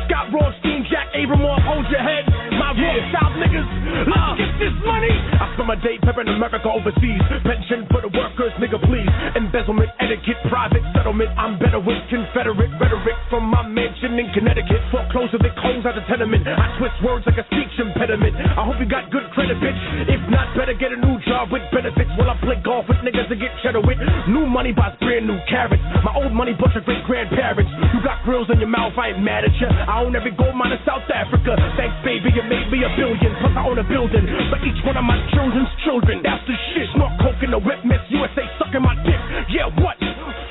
Scott Rothstein, Jack Abramoff, hold your head, my real South niggas, let's get this money. I spend my day peppering America overseas, pension for the workers, nigga please, embezzlement, etiquette, private settlement, I'm better with Confederate rhetoric from my mansion in Connecticut, foreclosure that close out the tenement, I twist words like a speech impediment, I hope you got good credit, bitch, if not, better get a new job with benefits, while I play golf with niggas to get cheddar with, new money buys brand new carrots, my old money bunch of great grandparents, you got grills in your mouth, I ain't mad at you, I own every gold mine in South Africa, thanks baby, you made me $1 billion, plus I own a building, for each one of my children's children, that's the shit, snort coke in the whip, Miss USA sucking my dick, yeah what,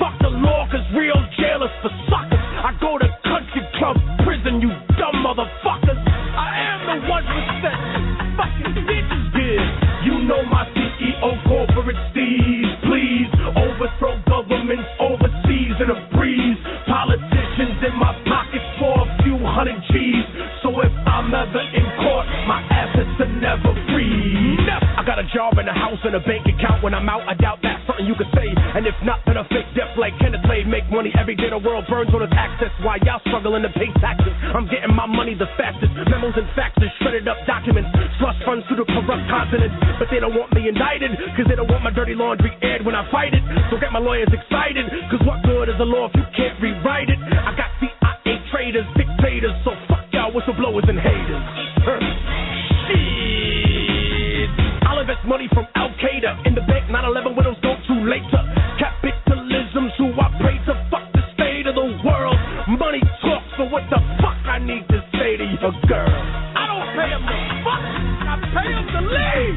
fuck the law, cause real jailers for suckers, I go to country club, prison, you dumb motherfuckers, I am the 1%, fucking bitches, yeah, you know my CEO, corporate steez, please, overthrow governments overseas in a breeze, politicians in my pockets for a few hundred G's, so if I'm ever in court, my assets are never free. I got a job and a house and a bank account. When I'm out, I doubt that's something you could say. And if not, then a fake death like Kenneth Slade. Make money every day, the world burns on its access. While y'all struggling to pay taxes, I'm getting my money the fastest. Memos and faxes, shredded up documents, slush funds through the corrupt continent. But they don't want me indicted, cause they don't want my dirty laundry aired when I fight it. So get my lawyers excited, cause what good is the law if you can't rewrite it? I got CIA traders, dictators, so fuck y'all whistleblowers and haters. Shit, I'll invest money from Al-Qaeda in the bank, 9/11 widows go too late to capitalism, so I pray to fuck the state of the world. Money talks, so what the fuck I need to say to your girl? I don't pay them to fuck, I pay them to leave.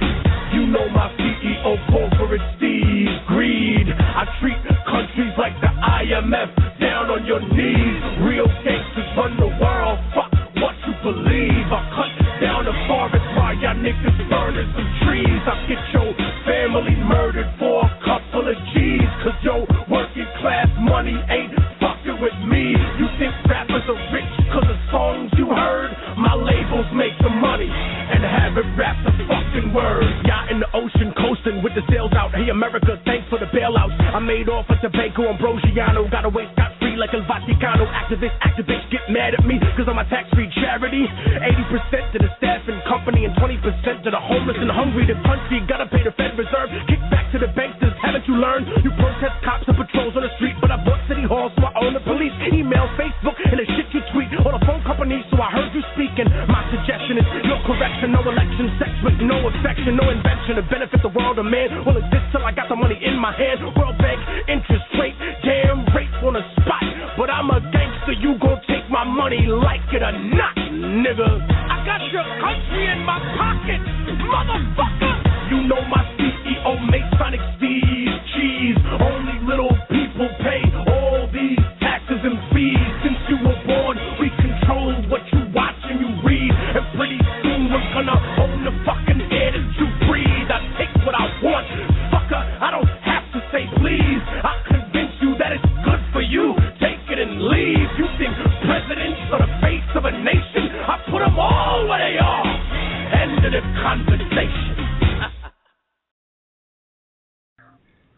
You know my CEO, corporate steez, greed. I treat countries like the IMF, down on your knees. Real gangsters run the world, fuck what you believe. I cut down the forest while y'all niggas burning some trees. I get your family murdered for a couple of G's, cause your working class money ain't fucking with me. You think rappers are rich cause of songs you heard? My labels make the money and have it rap the fucking words. Y'all in the ocean coasting with the sails out. Hey America, thanks for the bailouts. I made off at Tobago, Ambrosiano. Got away scot-free like El Vaticano. Activists get mad at me cause I'm a tax-free charity. 80% to the staff and company and 20% to the homeless and hungry. The country gotta pay the Fed Reserve. Kick back to the banksters, haven't you learned? You protest cops and patrols on the street, but I bought City Hall so I own the police. Email, Facebook, and the shit you tweet. Or the phone company, so I heard you speaking. My suggestion is, yo, No correction, no election, sex with no affection, no invention to benefit the world. A man will exist till I got the money in my hand. World Bank, interest rate, damn rates on the spot. But I'm a gangster, you gon' take my money like it or not, nigga. I got your country in my pocket, motherfucker. You know my CEO makes Sonic Steve's cheese. Only little people pay all these taxes and fees. Since you were born, we control what you watch and you read. And pretty soon we're gonna own the fucking air that you breathe. I take what I want, fucker, I don't have to say please. I'll convince you that it's good for you. Take it and leave. You think presidents are the face of a nation? I put them all where they are. End of the conversation.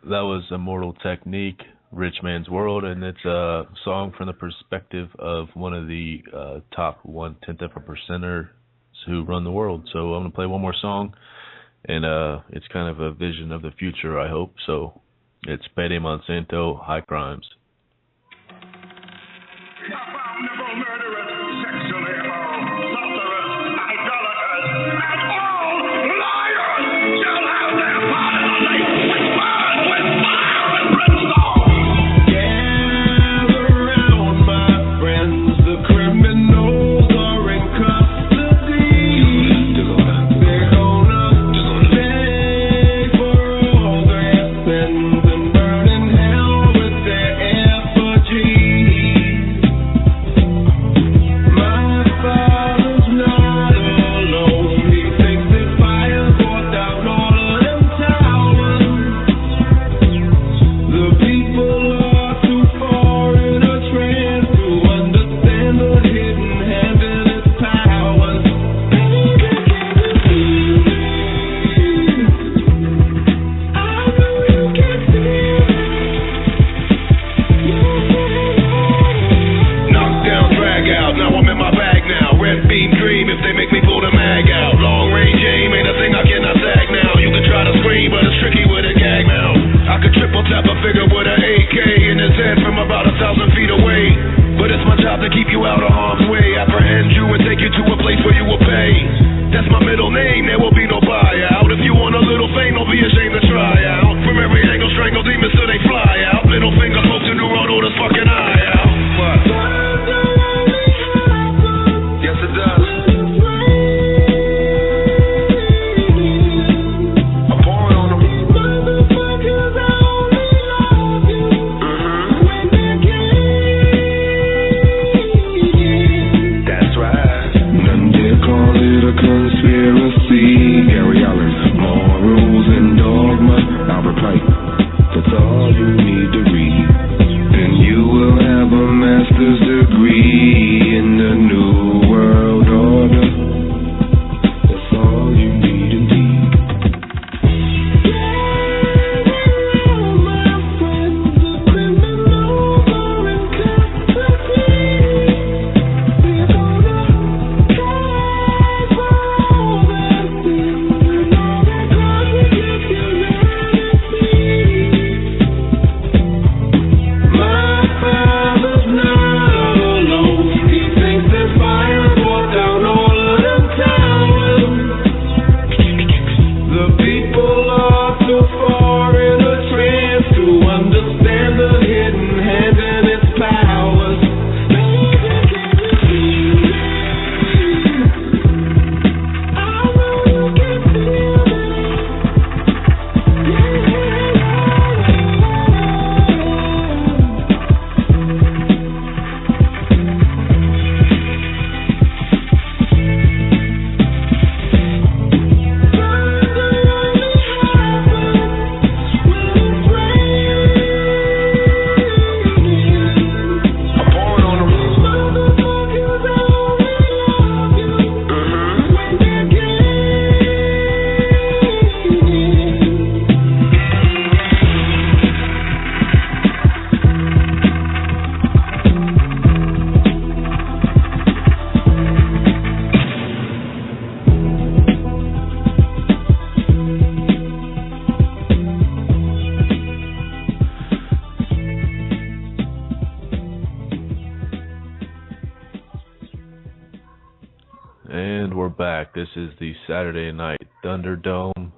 That was Immortal Technique, Rich Man's World, and it's a song from the perspective of one of the top 1/10 of a percenters who run the world. So I'm going to play one more song, and it's kind of a vision of the future, I hope. So it's Payday Monsanto, High Crimes.
Call it a conspiracy.
back. This is the Saturday Night Thunderdome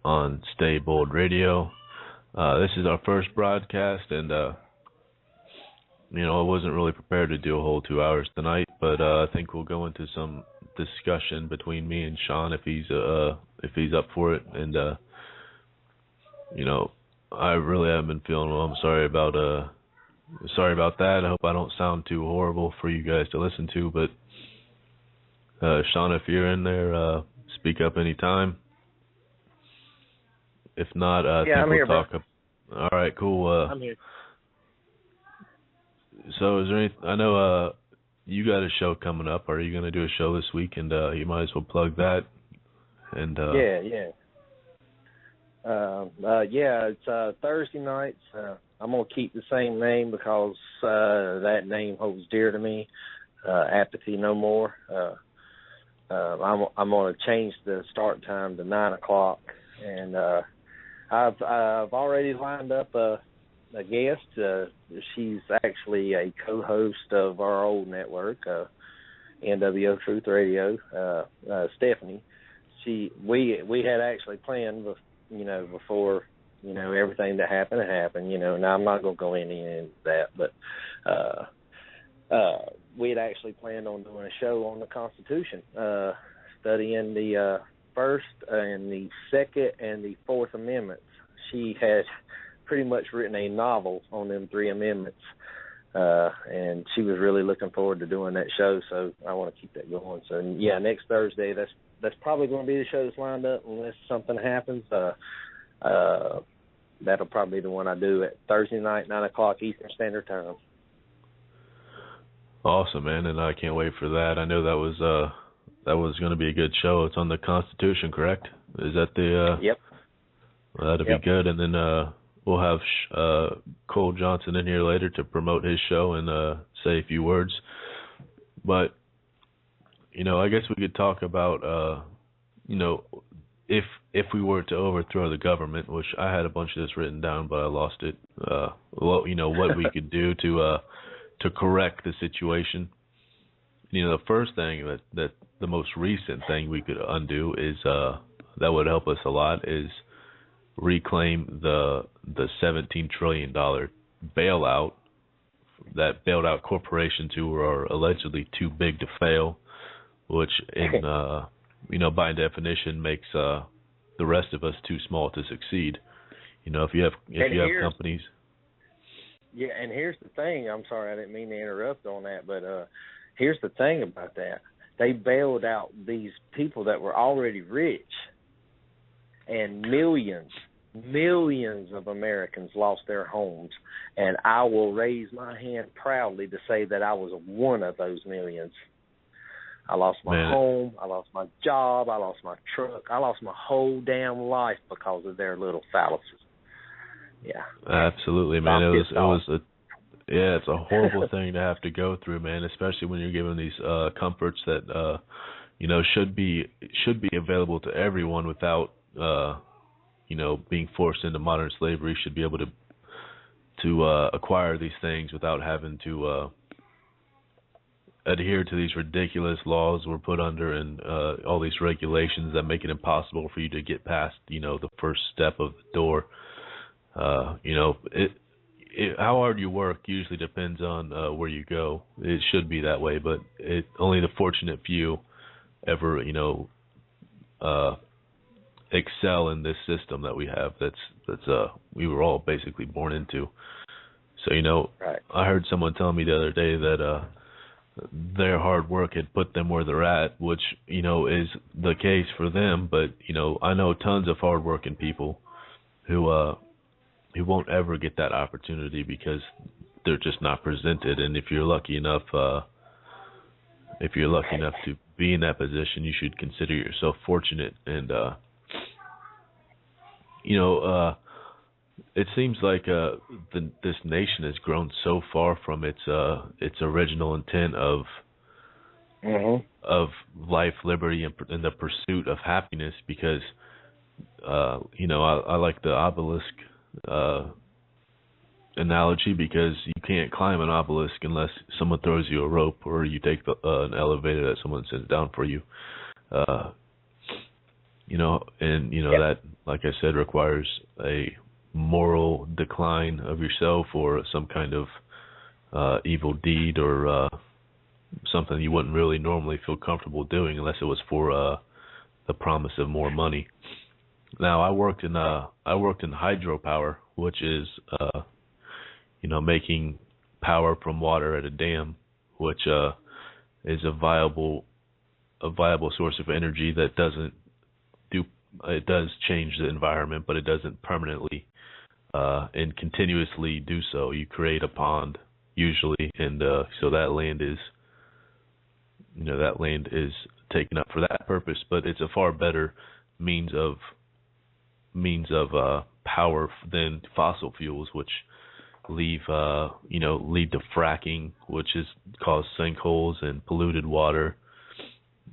on Stay Bold Radio. This is our first broadcast, and I wasn't really prepared to do a whole 2 hours tonight, but I think we'll go into some discussion between me and Sean if he's up for it. And I really haven't been feeling well. I'm sorry about that. I hope I don't sound too horrible for you guys to listen to, but Sean, if you're in there, speak up anytime. If not, I think
I'm
we'll
here,
talk. All right, cool.
I'm here.
So, is there any? I know you got a show coming up. Are you going to do a show this week? And you might as well plug that. And it's Thursday nights. I'm gonna keep the same name because that name holds dear to me. Apathy No More. I'm gonna change the start time to 9:00, and I've already lined up a guest. She's actually a co-host of our old network, NWO Truth Radio. Stephanie. We had actually planned, before everything that happened. Now I'm not gonna go into that, but we had actually planned on doing a show on the Constitution, studying the First and the Second and the Fourth Amendments. She had pretty much written a novel on them three amendments, and she was really looking forward to doing that show. So I want to keep that going. So yeah, next Thursday. That's probably going to be the show that's lined up unless something happens. That'll probably be the one I do at Thursday night, 9:00 Eastern Standard Time. Awesome, man, and I can't wait for that. I know that was going to be a good show. It's on the Constitution, correct? Is that the?
Yep.
Well, that'll be good, and then we'll have Cole Johnson in here later to promote his show and say a few words. But I guess we could talk about if we were to overthrow the government, which I had a bunch of this written down, but I lost it. What we could do to correct the situation. The first thing that the most recent thing we could undo is that would help us a lot is reclaim the $17 trillion bailout that bailed out corporations who are allegedly too big to fail, which by definition makes the rest of us too small to succeed. If you have companies.
Yeah, and here's the thing. I'm sorry, I didn't mean to interrupt on that, but here's the thing about that. They bailed out these people that were already rich, and millions of Americans lost their homes. And I will raise my hand proudly to say that I was one of those millions. I lost my home, I lost my job, I lost my truck, I lost my whole damn life because of their little fallacies. Yeah. Absolutely, man. It's a horrible thing to have to go through, man, especially when you're given these comforts that should be available to everyone without being forced into modern slavery. Should be able to acquire these things without having to adhere to these ridiculous laws we're put under and all these regulations that make it impossible for you to get past the first step of the door. How hard you work usually depends on where you go. It should be that way, but only the fortunate few ever excel in this system that we have. That's we were all basically born into. So right. I heard someone tell me the other day that their hard work had put them where they're at, which is the case for them. But I know tons of hardworking people who won't ever get that opportunity because they're just not presented. And if you're lucky enough to be in that position, you should consider yourself fortunate. And it seems like this nation has grown so far from its original intent of life, liberty, and the pursuit of happiness. Because I like the obelisk analogy, because you can't climb an obelisk unless someone throws you a rope or you take an elevator that someone sends down for you.
That, like I said, requires a moral decline of yourself or some kind of evil deed or something you wouldn't really normally feel comfortable doing unless it was for the promise of more money. Now, I worked in hydropower, which is making power from water at a dam, which is a viable source of energy that does change the environment, but it doesn't permanently and continuously do so. You create a pond usually, and so that land is taken up for that purpose. But it's a far better means of power than fossil fuels, which lead to fracking, which is cause sinkholes and polluted water.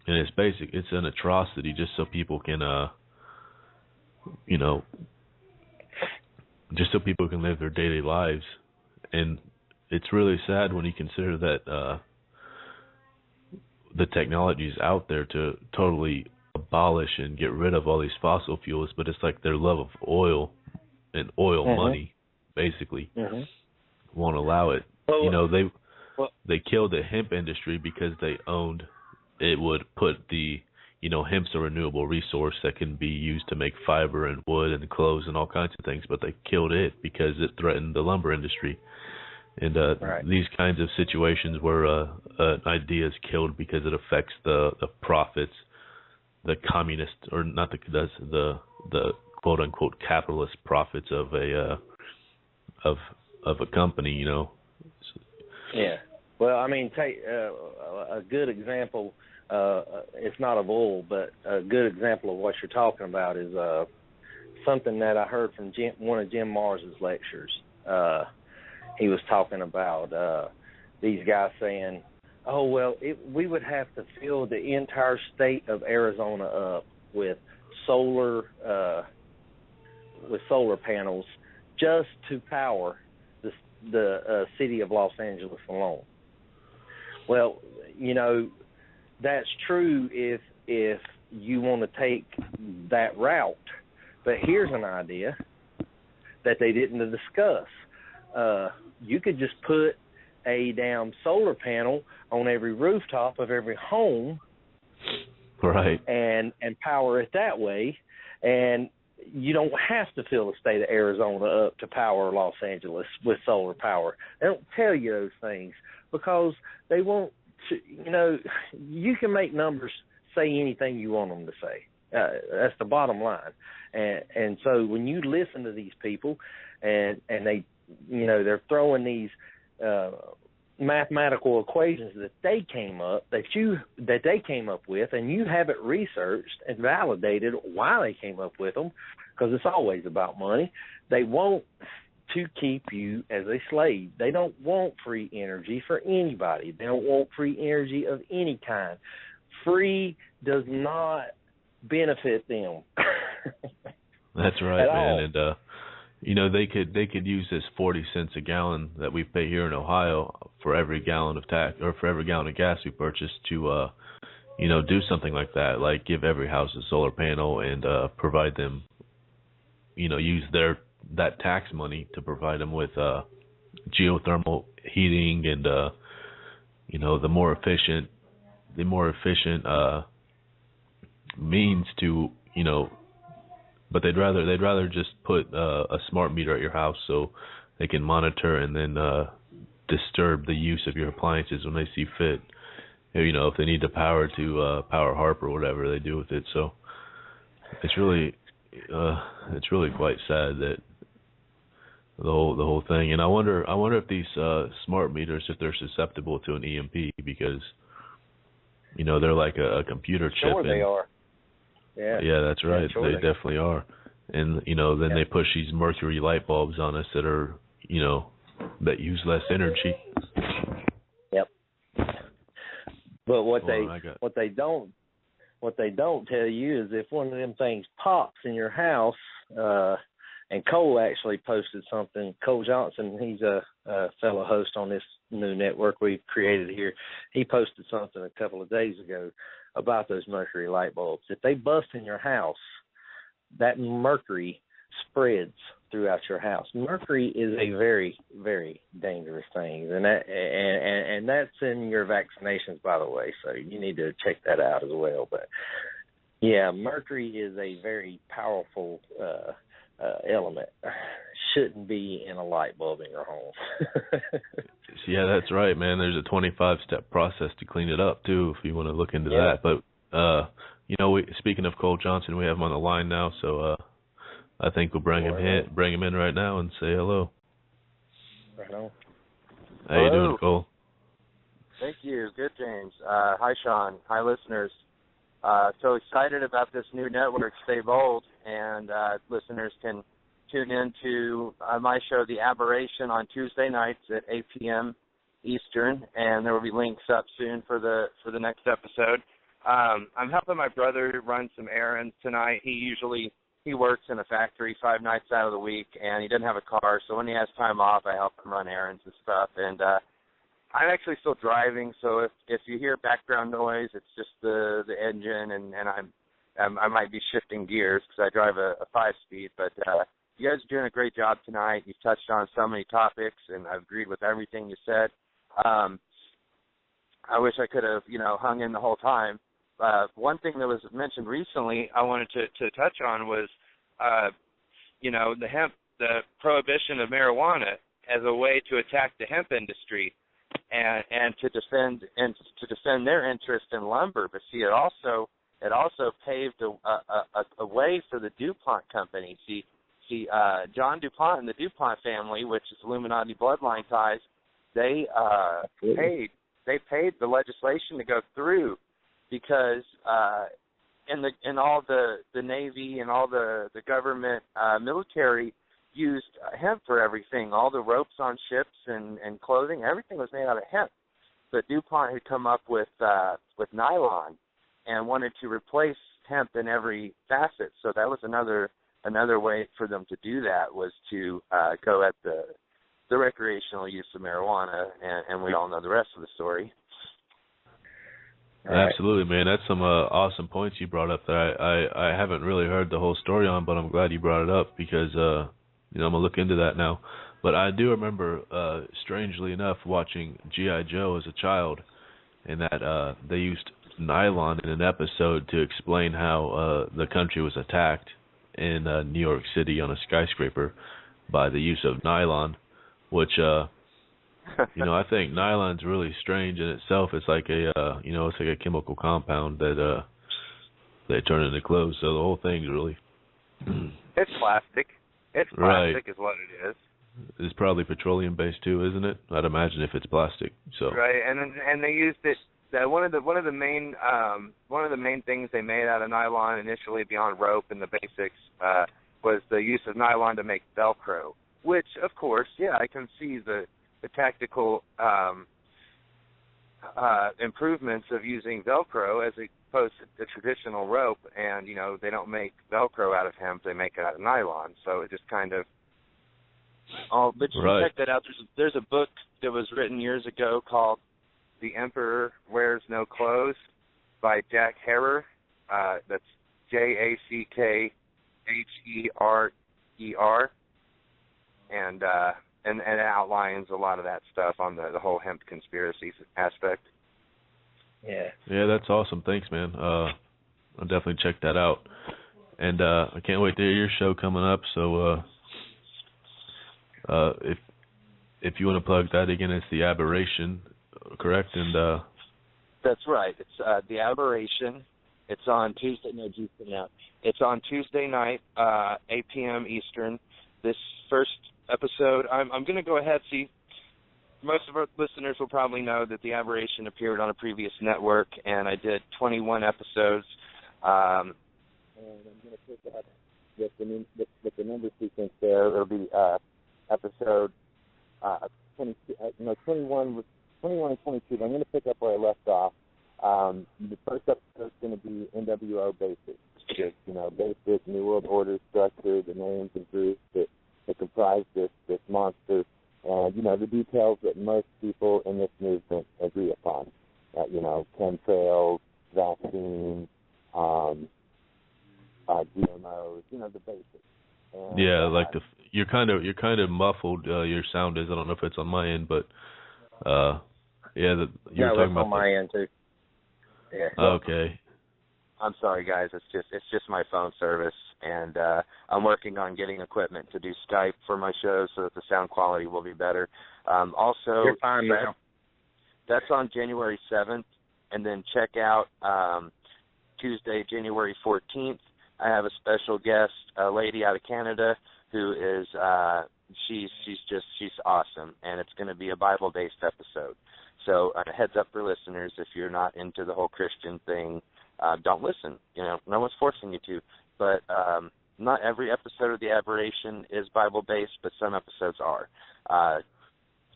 And it's an atrocity just so people can live their daily lives. And it's really sad when you consider that the technology is out there to totally abolish and get rid of all these fossil fuels, but it's like their love of oil and oil money basically won't allow it. They killed the hemp industry because they owned it. Would put the hemp's a renewable resource that can be used to make fiber and wood and clothes and all kinds of things, but they killed it because it threatened the lumber industry. And these kinds of situations where an idea is killed because it affects the profits, the communist, or not the quote unquote capitalist profits of a company,
Yeah. Well, I mean, take a good example. It's not of oil, but a good example of what you're talking about is something that I heard from one of Jim Mars's lectures. He was talking about these guys saying, "Oh well, we would have to fill the entire state of Arizona up with solar panels just to power the city of Los Angeles alone." Well, that's true if you want to take that route. But here's an idea that they didn't discuss. You could just put a damn solar panel on every rooftop of every home,
right? And
power it that way, and you don't have to fill the state of Arizona up to power Los Angeles with solar power. They don't tell you those things because they won't. You can make numbers say anything you want them to say. That's the bottom line. And so when you listen to these people, and they, they're throwing these mathematical equations that they came up with, and you have it researched and validated why they came up with them, because it's always about money. They want to keep you as a slave. They don't want free energy for anybody. They don't want free energy of any kind. Free does not benefit them.
That's right, man.
All.
And they could use this 40 cents a gallon that we pay here in Ohio for every gallon of for every gallon of gas we purchase to do something like that, like give every house a solar panel and provide them, use that tax money to provide them with geothermal heating and the more efficient means to but they'd rather just put a smart meter at your house so they can monitor and then disturb the use of your appliances when they see fit. If they need the power to power HARP or whatever they do with it. So it's really quite sad that the whole thing. And I wonder if these smart meters, if they're susceptible to an EMP, because they're like a computer chip.
Sure, they are.
Yeah, that's right.
Sure
they definitely are. And then they push these mercury light bulbs on us that are that use less energy.
Yep. But what they don't tell you is if one of them things pops in your house, and Cole actually posted something. Cole Johnson, he's a fellow host on this new network we've created here. He posted something a couple of days ago about those mercury light bulbs. If they bust in your house, that mercury spreads throughout your house. Mercury is a very, very dangerous thing, and that's in your vaccinations, by the way. So you need to check that out as well. But yeah, mercury is a very powerful element. Shouldn't be in a light bulb in your home.
Yeah, that's right, man. There's a 25-step process to clean it up too, if you want to look into that. But speaking of Cole Johnson, we have him on the line now, so I think we'll bring him in right now and say hello.
Right on.
How you doing, Cole?
Thank you. Good, James. Hi, Sean. Hi, listeners. So excited about this new network, Stay Bold, and listeners can tune in to my show, The Aberration, on Tuesday nights at 8 p.m. Eastern, and there will be links up soon for the next episode. I'm helping my brother run some errands tonight. He works in a factory 5 nights out of the week, and he doesn't have a car, so when he has time off, I help him run errands and stuff. And I'm actually still driving, so if you hear background noise, it's just the engine, and I might be shifting gears because I drive a 5-speed. But you guys are doing a great job tonight. You've touched on so many topics, and I've agreed with everything you said. I wish I could have, hung in the whole time. One thing that was mentioned recently I wanted to touch on was, the prohibition of marijuana as a way to attack the hemp industry and to defend their interest in lumber. But see, it also paved a way for the DuPont company. See, John DuPont and the DuPont family, which is Illuminati bloodline ties, they paid the legislation to go through, because in all the Navy and all the government military used hemp for everything. All the ropes on ships and clothing, everything was made out of hemp. But DuPont had come up with nylon and wanted to replace hemp in every facet. So that was another way for them to do that, was to go at the recreational use of marijuana, and we all know the rest of the story.
Absolutely, man. That's some awesome points you brought up that I haven't really heard the whole story on, but I'm glad you brought it up because, I'm going to look into that now. But I do remember, strangely enough, watching G.I. Joe as a child, and that they used nylon in an episode to explain how the country was attacked in New York City on a skyscraper by the use of nylon, which... I think nylon's really strange in itself. It's like it's like a chemical compound that they turn into clothes. So the whole thing's really
it's plastic. It's plastic, right. Is what it is.
It's probably petroleum based too, isn't it? I'd imagine if it's plastic. So
right, and they used it. One of the main things they made out of nylon initially, beyond rope and the basics, was the use of nylon to make Velcro. Which, of course, I can see the tactical improvements of using Velcro as opposed to the traditional rope, and they don't make Velcro out of hemp; they make it out of nylon. So it just kind of. But you can check that out. There's a book that was written years ago called "The Emperor Wears No Clothes" by Jack Herer. That's JACKHERER, and it outlines a lot of that stuff on the whole hemp conspiracy aspect.
Yeah, that's awesome. Thanks, man. I'll definitely check that out. And I can't wait to hear your show coming up. So if you want to plug that again, it's The Aberration, correct? And
that's right. It's The Aberration. It's on Tuesday. No, Tuesday now. It's on Tuesday night, 8 p.m. Eastern. This first episode, I'm going to go ahead. See, most of our listeners will probably know that The Aberration appeared on a previous network, and I did 21 episodes. And I'm going to pick up with the number sequence there. It'll be episode 21 and 22. I'm going to pick up where I left off. The first episode is going to be NWO basics, just basic New World Order structure, the names and groups that comprise this monster, and the details that most people in this movement agree upon. Chemtrails, vaccine, GMOs, the basics. And,
like you're kind of muffled. Your sound is. I don't know if it's on my end, but you're talking about
on my end too. Yeah.
Okay.
I'm sorry, guys. It's just my phone service, and I'm working on getting equipment to do Skype for my show so that the sound quality will be better. Also,
you're fine now.
That's on January 7th, and then check out Tuesday, January 14th. I have a special guest, a lady out of Canada who is she's awesome, and it's going to be a Bible-based episode. So heads up for listeners, if you're not into the whole Christian thing, don't listen. No one's forcing you to. But not every episode of The Aberration is Bible-based, but some episodes are.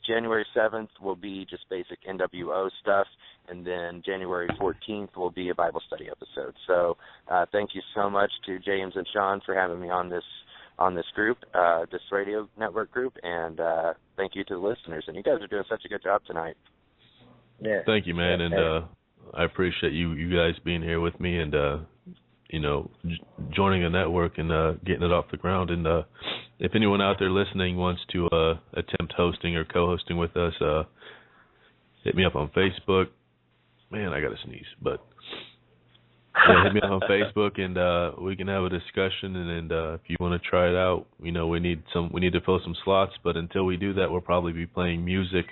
January 7th will be just basic NWO stuff, and then January 14th will be a Bible study episode. So thank you so much to James and Sean for having me on this group, this radio network group, and thank you to the listeners. And you guys are doing such a good job tonight.
Yeah.
Thank you, man, and I appreciate you guys being here with me and joining the network and getting it off the ground. And if anyone out there listening wants to attempt hosting or co-hosting with us, hit me up on Facebook. Man, I got to sneeze, but hit me up on Facebook and we can have a discussion. And if you want to try it out, we need to fill some slots. But until we do that, we'll probably be playing music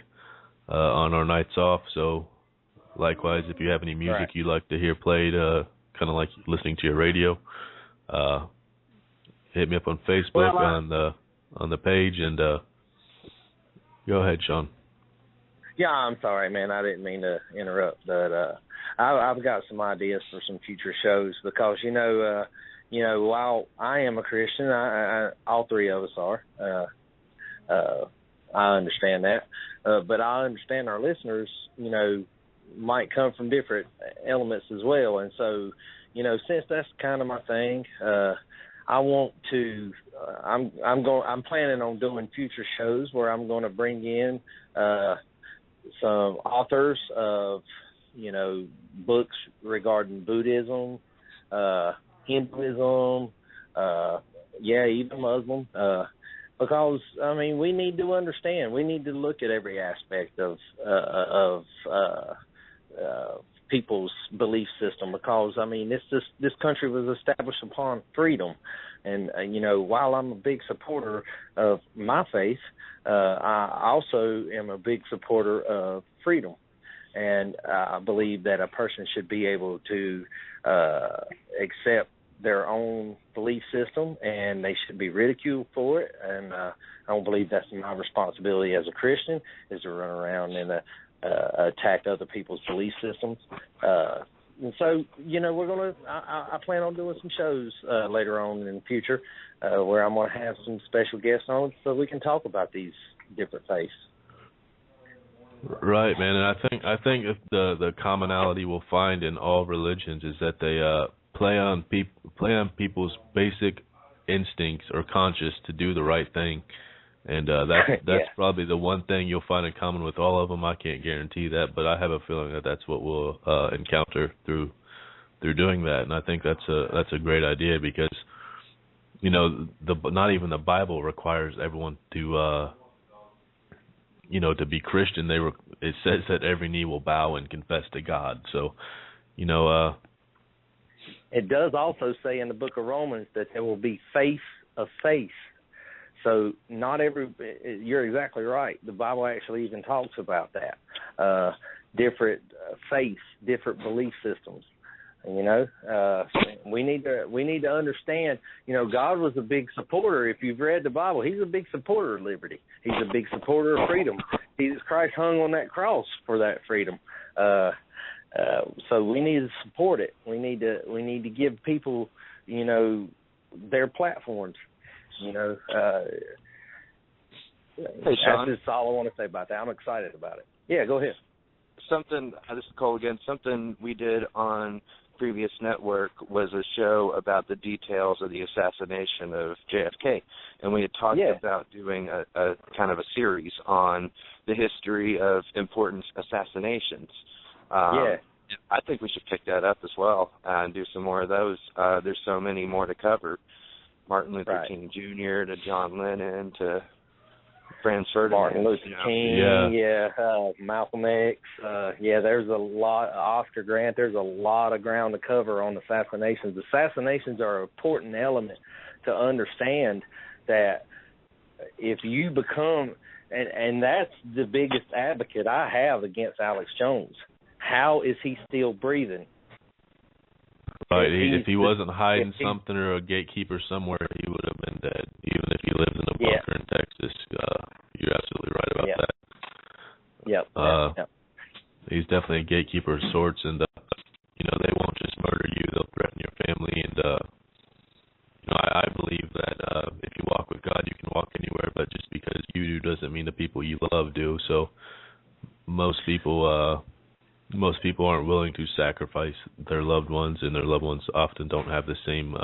on our nights off. So likewise, if you have any music you'd like to hear played, kind of like listening to your radio, hit me up on Facebook on the page, and go ahead, Sean.
Yeah, I'm sorry, man. I didn't mean to interrupt, but I've got some ideas for some future shows because while I am a Christian, I all three of us are. I understand that, but I understand our listeners, might come from different elements as well, and so since that's kind of my thing, I want to. I'm planning on doing future shows where I'm going to bring in some authors of books regarding Buddhism, Hinduism, even Muslim. Because we need to understand. We need to look at every aspect of people's belief system. Because this country was established upon freedom, and while I'm a big supporter of my faith, I also am a big supporter of freedom, and I believe that a person should be able to accept their own belief system, and they should be ridiculed for it. And I don't believe that's my responsibility as a Christian, is to run around and attack other people's belief systems. And so, I plan on doing some shows later on in the future where I'm going to have some special guests on so we can talk about these different faiths.
Right, man. And I think the commonality we'll find in all religions is that they play on people's basic instincts or conscience to do the right thing, and that's probably the one thing you'll find in common with all of them. I can't guarantee that, but I have a feeling that that's what we'll encounter through doing that, and I think that's a great idea because not even the Bible requires everyone to to be Christian. It says that every knee will bow and confess to God. So
it does also say in the book of Romans that there will be faith of faith. So you're exactly right. The Bible actually even talks about that. Different faiths, different belief systems. We need to understand, God was a big supporter. If you've read the Bible, he's a big supporter of liberty. He's a big supporter of freedom. Jesus Christ hung on that cross for that freedom. So we need to support it. We need to give people, their platforms.
Hey, Sean.
That's just all I want to say about that. I'm excited about it. Yeah, go ahead.
This is Cole again. Something we did on previous network was a show about the details of the assassination of JFK, and we had talked about doing a kind of a series on the history of important assassinations. I think we should pick that up as well and do some more of those. There's so many more to cover. Martin Luther King Jr. to John Lennon to Franz Ferdinand.
Martin Luther King, Malcolm X. There's a lot. Oscar Grant. There's a lot of ground to cover on assassinations. Assassinations are an important element to understand that if you become, and that's the biggest advocate I have against Alex Jones. How is he still breathing?
Right, if he wasn't hiding something or a gatekeeper somewhere, he would have been dead. Even if he lived in a bunker in Texas, you're absolutely right about that. Yep. He's definitely a gatekeeper of sorts, and they won't just murder you; they'll threaten your family. And I believe that if you walk with God, you can walk anywhere. But just because you do doesn't mean the people you love do. So most people aren't willing to sacrifice their loved ones, and their loved ones often don't have the same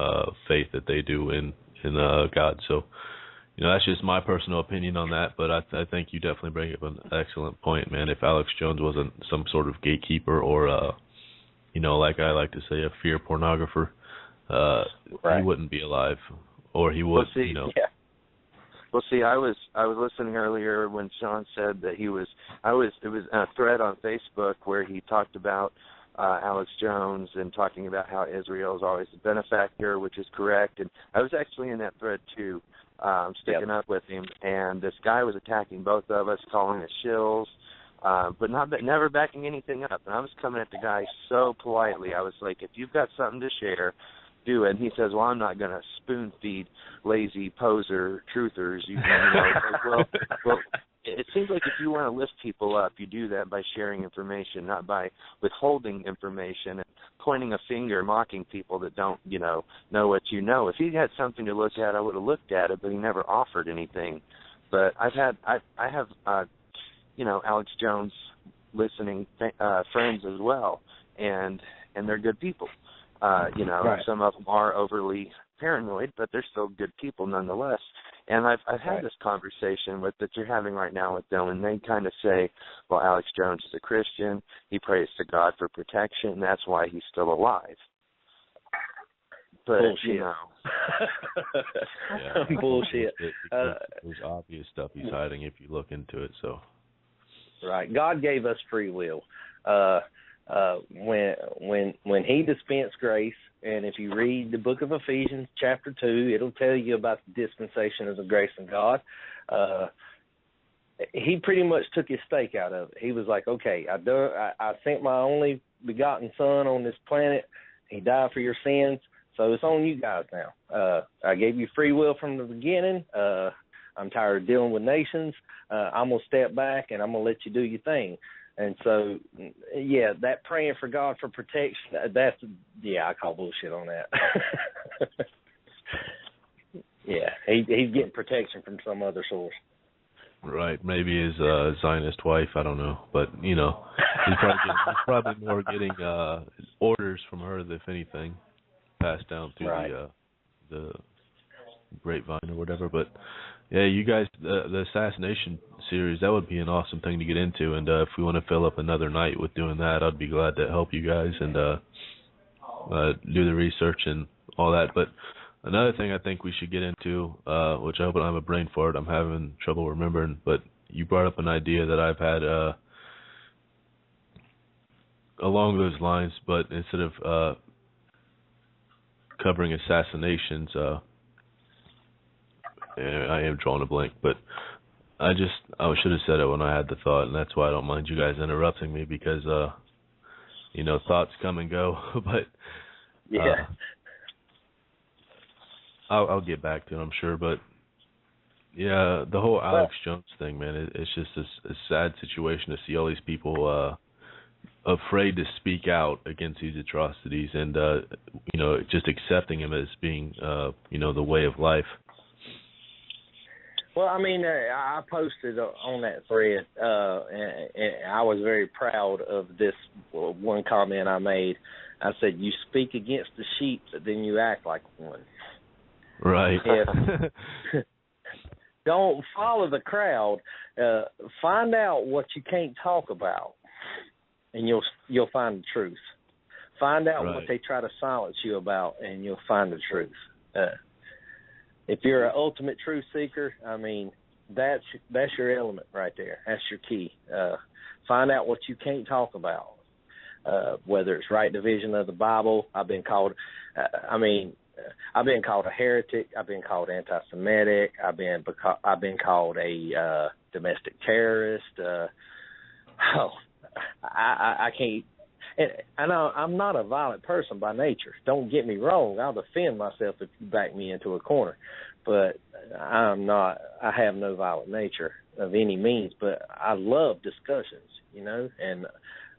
faith that they do in God. So, that's just my personal opinion on that, but I think you definitely bring up an excellent point, man. If Alex Jones wasn't some sort of gatekeeper or, like I like to say, a fear pornographer, he wouldn't be alive, or he would,
Well, see, I was listening earlier when Sean said that it was a thread on Facebook where he talked about Alex Jones and talking about how Israel is always the benefactor, which is correct. And I was actually in that thread too, sticking up with him. And this guy was attacking both of us, calling us shills, but never backing anything up. And I was coming at the guy so politely. I was like, if you've got something to share, do it. And he says, well, I'm not going to spoon feed lazy poser truthers. Well, it seems like if you want to lift people up, you do that by sharing information, not by withholding information and pointing a finger, mocking people that don't, know what you know. If he had something to look at, I would have looked at it, but he never offered anything. But I have Alex Jones listening friends as well, and they're good people. Some of them are overly paranoid, but they're still good people nonetheless. And I've had this conversation that you're having right now with them, and they kind of say, well, Alex Jones is a Christian. He prays to God for protection. That's why he's still alive. But,
bullshit. Bullshit.
There's obvious stuff he's hiding if you look into it. So,
right. God gave us free will. When he dispensed grace, and if you read the book of Ephesians chapter 2, it'll tell you about the dispensation of the grace of God. He pretty much took his stake out of it. He was like, okay, I sent my only begotten son on this planet. He died for your sins, so it's on you guys now. I gave you free will from the beginning. I'm tired of dealing with nations. I'm going to step back, and I'm going to let you do your thing. And so, that praying for God for protection, I call bullshit on that. He's getting protection from some other source.
Right, maybe his Zionist wife, I don't know. But, he's probably more getting orders from her, if anything, passed down through the grapevine or whatever. But, yeah, you guys, the assassination series, that would be an awesome thing to get into. And if we want to fill up another night with doing that, I'd be glad to help you guys and do the research and all that. But another thing I think we should get into, which I hope I don't have a brain fart, I'm having trouble remembering, but you brought up an idea that I've had along those lines, but instead of covering assassinations, I am drawing a blank, but I should have said it when I had the thought, and that's why I don't mind you guys interrupting me, because thoughts come and go. But I'll get back to it, I'm sure. But the whole Alex Jones thing, man, it's just a sad situation to see all these people afraid to speak out against these atrocities, and just accepting him as being the way of life.
Well, I mean, I posted on that thread, and I was very proud of this one comment I made. I said, you speak against the sheep, but then you act like one.
Right.
Don't follow the crowd. Find out what you can't talk about. and you'll find the truth. Find out
Right.
what they try to silence you about, and you'll find the truth. If you're an ultimate truth seeker, I mean, that's your element right there. That's your key. Find out what you can't talk about, whether it's right division of the Bible. I've been called a heretic. I've been called anti-Semitic. I've been called a domestic terrorist. I can't. I know I'm not a violent person by nature. Don't get me wrong. I'll defend myself if you back me into a corner. But I'm not. I have no violent nature of any means. But I love discussions, and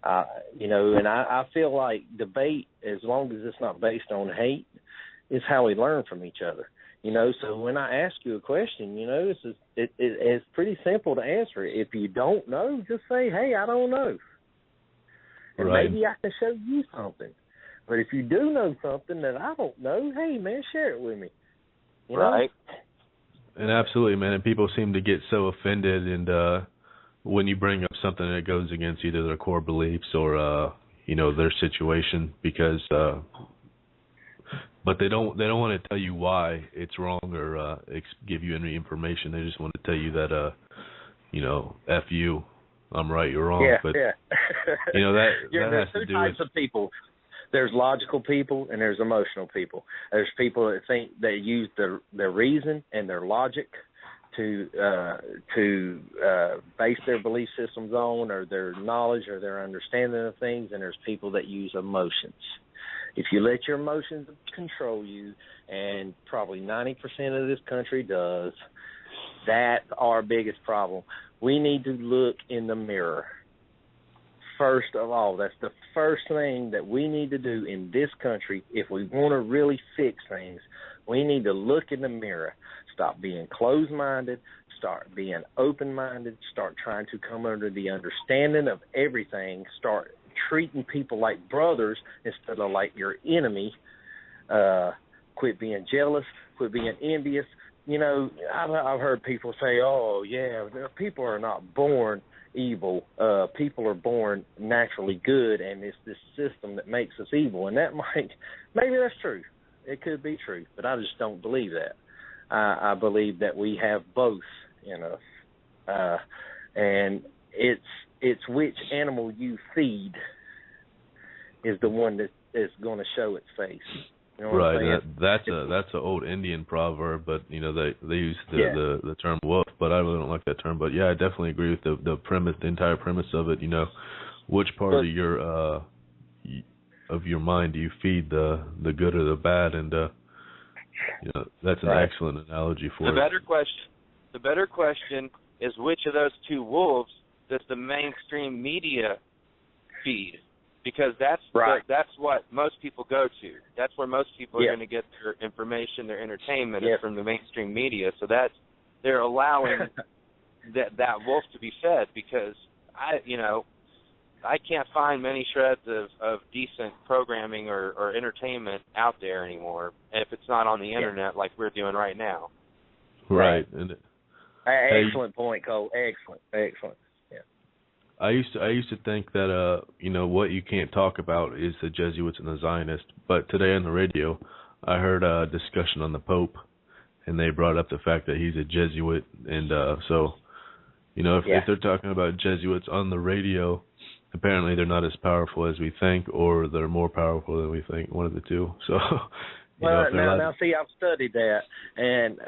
I feel like debate, as long as it's not based on hate, is how we learn from each other. So when I ask you a question, it's pretty simple to answer it. If you don't know, just say, "Hey, I don't know." And
Right.
maybe I can show you something. But if you do know something that I don't know, hey, man, share it with me.
Right.
And absolutely, man. And people seem to get so offended, and when you bring up something that goes against either their core beliefs or their situation, because but they don't want to tell you why it's wrong or give you any information. They just want to tell you that F you. I'm right, you're wrong.
Yeah,
but,
yeah.
that
There's
has to
two
do
types
with...
of people. There's logical people and there's emotional people. There's people that think they use their reason and their logic to base their belief systems on, or their knowledge or their understanding of things, and there's people that use emotions. If you let your emotions control you, and probably 90% of this country does, that's our biggest problem. We need to look in the mirror. First of all, that's the first thing that we need to do in this country. If we want to really fix things, we need to look in the mirror. Stop being closed-minded. Start being open-minded. Start trying to come under the understanding of everything. Start treating people like brothers instead of like your enemy. Quit being jealous. Quit being envious. I've heard people say, "Oh, yeah, people are not born evil. People are born naturally good, and it's this system that makes us evil." And that maybe that's true. It could be true, but I just don't believe that. I believe that we have both in us, and it's which animal you feed is the one that is going to show its face.
Right, that's an old Indian proverb, but they use the term wolf, but I really don't like that term. But yeah, I definitely agree with the premise, the entire premise of it. Which part of your mind do you feed, the good or the bad? And that's an excellent analogy for it.
The better question is, which of those two wolves does the mainstream media feed? Because that's what most people go to. That's where most people are going to get their information, their entertainment is from the mainstream media. So they're allowing that wolf to be fed, because I can't find many shreds of decent programming or entertainment out there anymore if it's not on the internet like we're doing right now.
Right. And
excellent point, Cole. Excellent.
I used to think that what you can't talk about is the Jesuits and the Zionists, but today on the radio I heard a discussion on the Pope, and they brought up the fact that he's a Jesuit, and so if they're talking about Jesuits on the radio, apparently they're not as powerful as we think, or they're more powerful than we think, one of the two. So
now see, I've studied that, and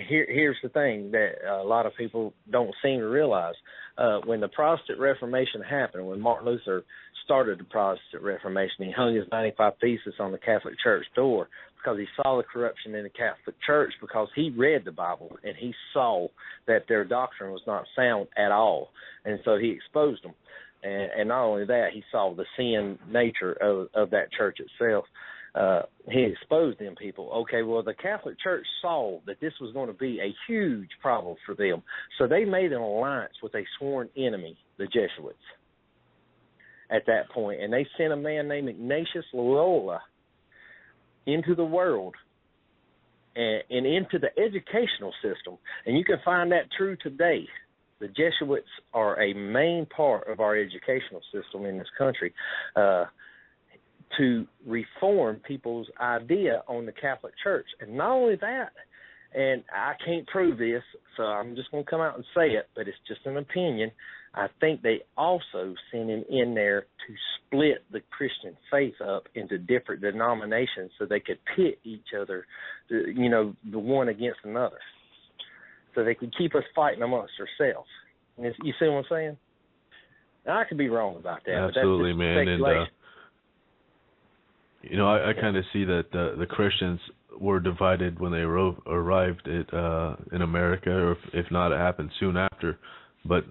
here's the thing that a lot of people don't seem to realize. When the Protestant Reformation happened, when Martin Luther started the Protestant Reformation, he hung his 95 Theses on the Catholic Church door because he saw the corruption in the Catholic Church, because he read the Bible and he saw that their doctrine was not sound at all, and so he exposed them. And not only that, he saw the sin nature of that church itself. He exposed them people. Okay, well, the Catholic Church saw that this was going to be a huge problem for them, so they made an alliance with a sworn enemy, the Jesuits, at that point, and they sent a man named Ignatius Loyola into the world and into the educational system, and you can find that true today. The Jesuits are a main part of our educational system in this country to reform people's idea on the Catholic Church. And not only that, and I can't prove this, so I'm just going to come out and say it, but it's just an opinion. I think they also sent him in there to split the Christian faith up into different denominations so they could pit each other, the one against another, so they could keep us fighting amongst ourselves. You see what I'm saying? Now, I could be wrong about that.
Absolutely,
but that's just
man. And I kind of see that the Christians were divided when they arrived in America, or if not, it happened soon after. But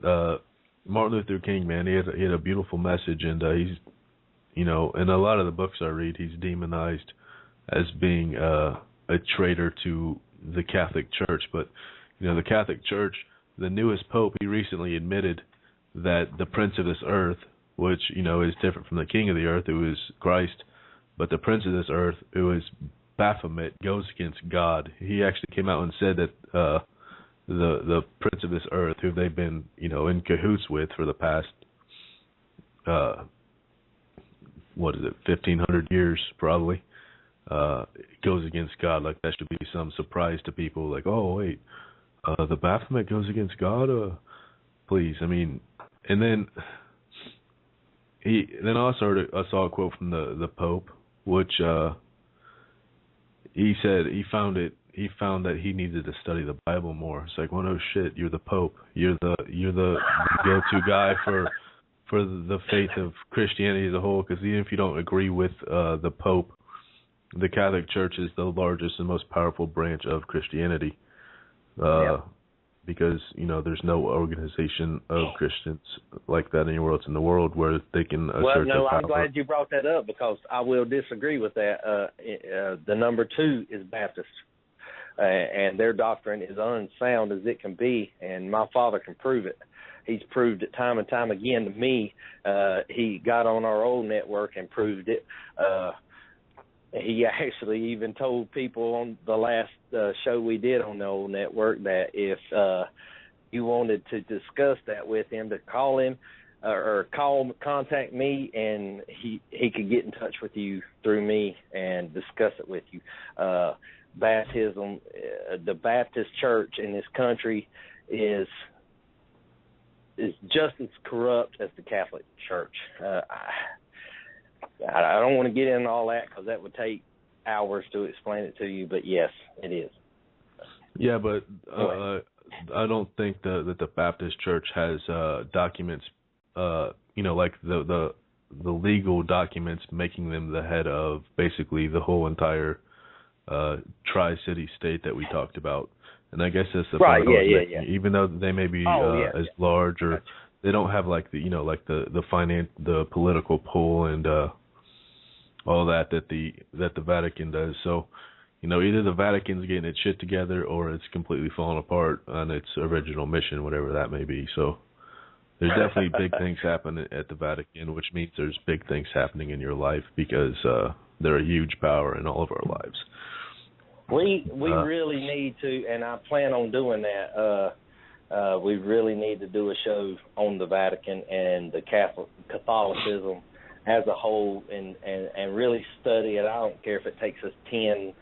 Martin Luther King, man, he had a beautiful message, and he's, in a lot of the books I read, he's demonized as being a traitor to the Catholic Church. But the Catholic Church, the newest Pope, he recently admitted that the Prince of this earth, which is different from the King of the earth, who is Christ, but the Prince of this earth, who is Baphomet, goes against God. He actually came out and said that the Prince of this earth, who they've been, in cahoots with for the past, 1,500 years probably, goes against God. Like, that should be some surprise to people. Like, oh wait, the Baphomet goes against God? Please, and then I saw a quote from the Pope, which he said he found that he needed to study the Bible more. It's like, well, no shit, you're the Pope. You're the go-to guy for the faith of Christianity as a whole, because even if you don't agree with the Pope, the Catholic Church is the largest and most powerful branch of Christianity. Because there's no organization of Christians like that anywhere else in the world where they can assert their power.
I'm glad you brought that up, because I will disagree with that. The number 2 is Baptist, and their doctrine is unsound as it can be, and my father can prove it. He's proved it time and time again to me. He got on our old network and proved it. He actually even told people on the last show we did on the old network that if you wanted to discuss that with him, to call him or contact me, and he could get in touch with you through me and discuss it with you. Baptism, the Baptist Church in this country is just as corrupt as the Catholic Church. I don't want to get into all that, because that would take hours to explain it to you, but yes, it is.
Yeah, but I don't think that the Baptist Church has documents, like the legal documents making them the head of basically the whole entire Tri-City state that we talked about. And I guess that's the
right.
point.
Yeah.
Even though they may be as large, or they don't have like the political pull and all that the Vatican does. So, either the Vatican's getting its shit together, or it's completely falling apart on its original mission, whatever that may be. So there's definitely big things happening at the Vatican, which means there's big things happening in your life, because they're a huge power in all of our lives.
We really need to, and I plan on doing that. We really need to do a show on the Vatican and the Catholicism as a whole, and really study it. I don't care if it takes us 10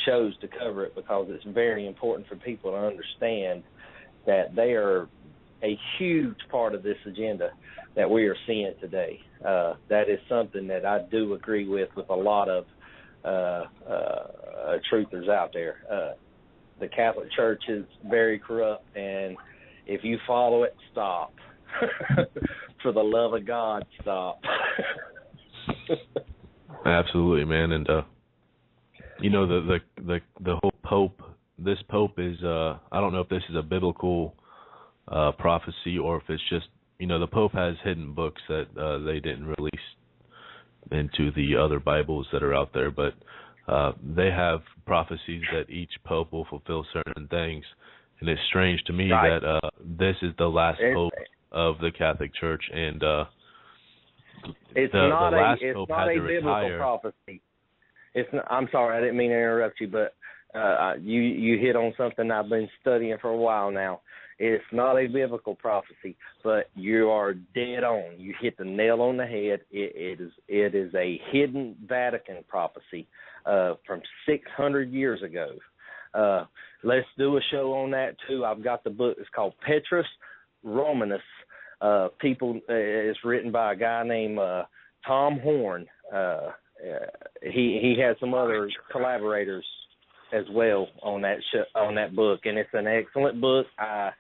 shows to cover it, because it's very important for people to understand that they are a huge part of this agenda that we are seeing today. That is something that I do agree with a lot of truthers out there. The Catholic Church is very corrupt, and if you follow it, stop. For the love of God, stop. Absolutely,
man. And the whole Pope. This Pope is I don't know if this is a biblical prophecy, or if it's just the Pope has hidden books that they didn't release into the other Bibles that are out there, but they have prophecies that each Pope will fulfill certain things. And it's strange to me that this is the last Pope of the Catholic Church, and
it's
the last Pope had to retire.
Prophecy. It's not, I'm sorry, I didn't mean to interrupt you, but you hit on something I've been studying for a while now. It's not a biblical prophecy, but you are dead on. You hit the nail on the head. It is a hidden Vatican prophecy from 600 years ago. Let's do a show on that too. I've got the book. It's called Petrus Romanus. It's written by a guy named Tom Horn. He has some other collaborators as well on that book, and it's an excellent book. I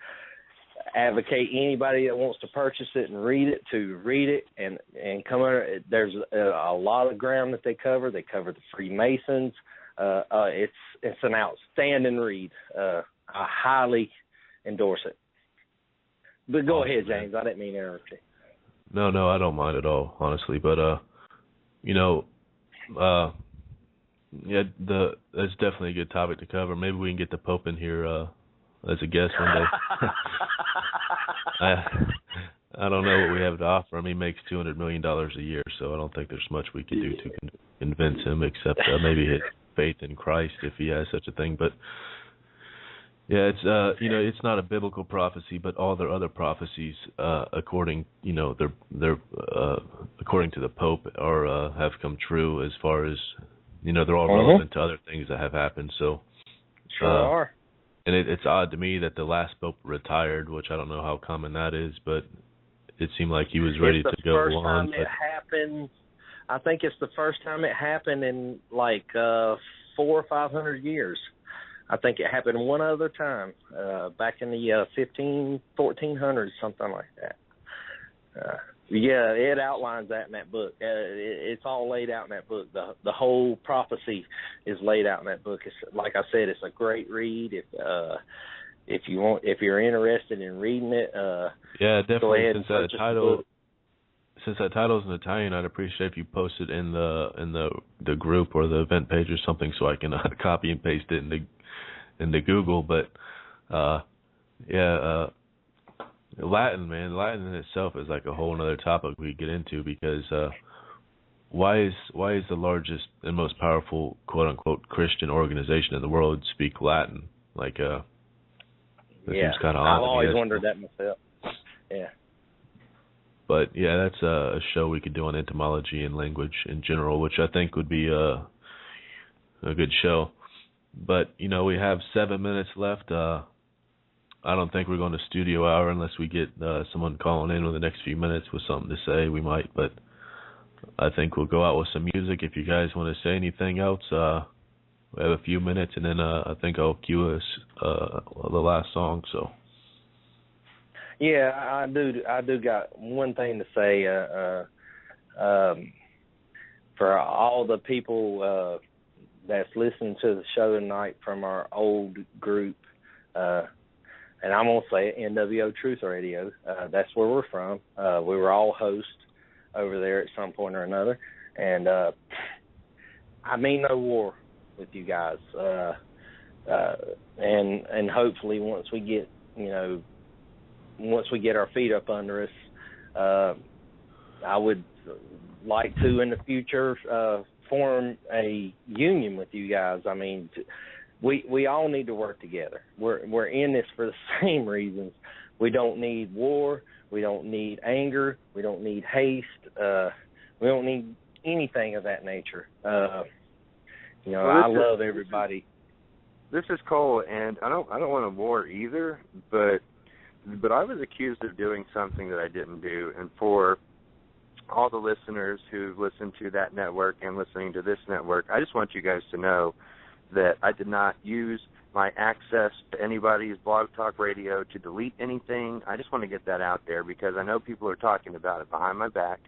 advocate anybody that wants to purchase it and read it and come under. There's a lot of ground that they cover. They cover the Freemasons. It's an outstanding read. I highly endorse it. But go ahead, James. I didn't mean to interrupt you.
No, I don't mind at all, honestly. But that's definitely a good topic to cover. Maybe we can get the Pope in here as a guest one day. I don't know what we have to offer him. He makes $200 million a year, so I don't think there's much we can do to convince him, except maybe his faith in Christ, if he has such a thing. But yeah, it's it's not a biblical prophecy, but all their other prophecies, according they're according to the Pope, have come true as far as they're all relevant to other things that have happened. So
sure are.
And it's odd to me that the last Pope retired, which I don't know how common that is, but it seemed like he was ready to go on.
It's the first time it happened. I think it's the first time it happened in like 400 or 500 years. I think it happened one other time, back in the 1400s, something like that. Yeah, it outlines that in that book. It's all laid out in that book. The whole prophecy is laid out in that book. It's, like I said, it's a great read. If you're interested in reading it,
yeah, definitely.
Go ahead
Since that title is in Italian, I'd appreciate if you post it in the group or the event page or something, so I can copy and paste it into Google. But Latin, man, Latin in itself is like a whole other topic we get into, because why is the largest and most powerful quote unquote Christian organization in the world speak Latin? Like that seems kind of odd.
I've always wondered that myself. Yeah.
But yeah, that's a show we could do on etymology and language in general, which I think would be a good show. But we have 7 minutes left. I don't think we're going to studio hour unless we get someone calling in the next few minutes with something to say. We might, but I think we'll go out with some music. If you guys want to say anything else, we have a few minutes, and then I think I'll cue us the last song. So.
Yeah, I do got one thing to say. For all the people that's listening to the show tonight from our old group, and I'm going to say it, NWO Truth Radio. That's where we're from. We were all hosts over there at some point or another. And I mean no war with you guys. And hopefully once we get our feet up under us, I would like to in the future form a union with you guys. I mean, we all need to work together. We're in this for the same reasons. We don't need war. We don't need anger. We don't need haste. We don't need anything of that nature. I love everybody.
This is Cole, and I don't want a war either, but I was accused of doing something that I didn't do. And for all the listeners who listen to that network and listening to this network, I just want you guys to know that I did not use my access to anybody's Blog Talk Radio to delete anything. I just want to get that out there because I know people are talking about it behind my back.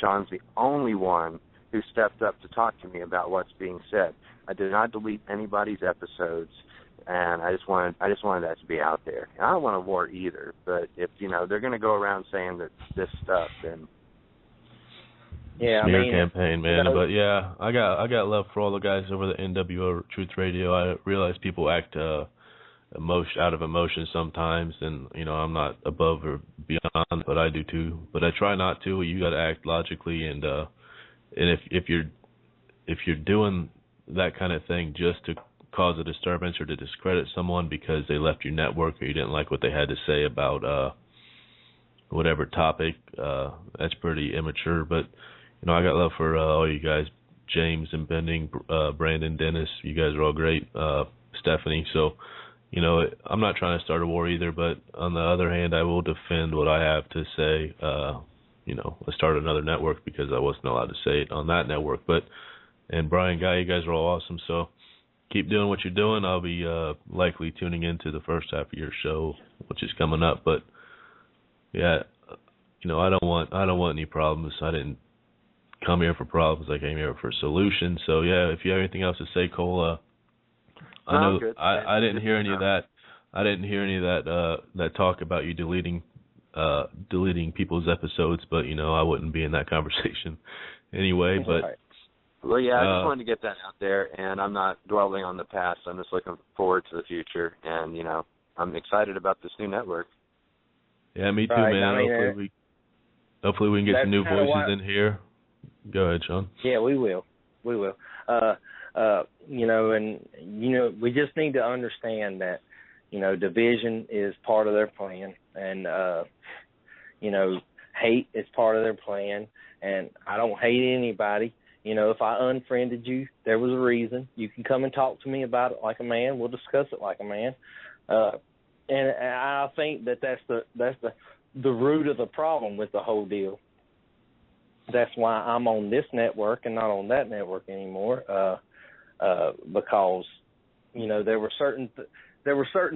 Sean's the only one who stepped up to talk to me about what's being said. I did not delete anybody's episodes, and I just wanted that to be out there. And I don't want a war either, but if they're going to go around saying that this stuff, then
smear campaign, man. But yeah, I got love for all the guys over the NWO Truth Radio. I realize people act out of emotion sometimes, and I'm not above or beyond, but I do too. But I try not to. You got to act logically, and if you're doing that kind of thing just to cause a disturbance or to discredit someone because they left your network or you didn't like what they had to say about whatever topic. That's pretty immature. But you know, I got love for all you guys, James and Bending, Brandon, Dennis. You guys are all great. Stephanie. So, you know, I'm not trying to start a war either, but on the other hand, I will defend what I have to say. You know, let's start another network because I wasn't allowed to say it on that network. And Brian, Guy, you guys are all awesome. So keep doing what you're doing. I'll be likely tuning into the first half of your show, which is coming up. But yeah, you know, I don't want any problems. I didn't come here for problems. I came here for solutions. So yeah, if you have anything else to say, Cole, I know I didn't hear any of that. I didn't hear any of that talk about you deleting people's episodes, but you know, I wouldn't be in that conversation anyway. But
well, yeah, I just wanted to get that out there, and I'm not dwelling on the past. I'm just looking forward to the future, and you know, I'm excited about this new network.
Yeah, me too, man. I mean, hopefully we can get some new voices in here. Go ahead, Sean.
Yeah, we will. You know, and you know, we just need to understand that, you know, division is part of their plan, and you know, hate is part of their plan. And I don't hate anybody. You know, if I unfriended you, there was a reason. You can come and talk to me about it like a man. We'll discuss it like a man. And I think that's the root of the problem with the whole deal. That's why I'm on this network and not on that network anymore. Because, you know, there were certain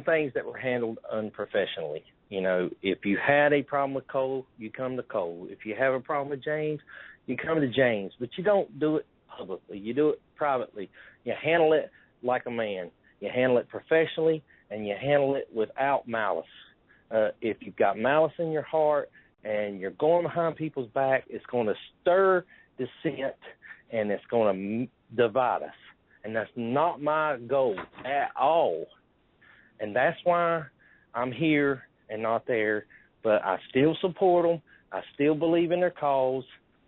things that were handled unprofessionally. You know, if you had a problem with Cole, you come to Cole. If you have a problem with James, you come to James. But you don't do it publicly. You do it privately. You handle it like a man. You handle it professionally, and you handle it without malice. If you've got malice in your heart and you're going behind people's back, it's going to stir dissent, and it's going to divide us. And that's not my goal at all. And that's why I'm here and not there. But I still support them. I still believe in their cause.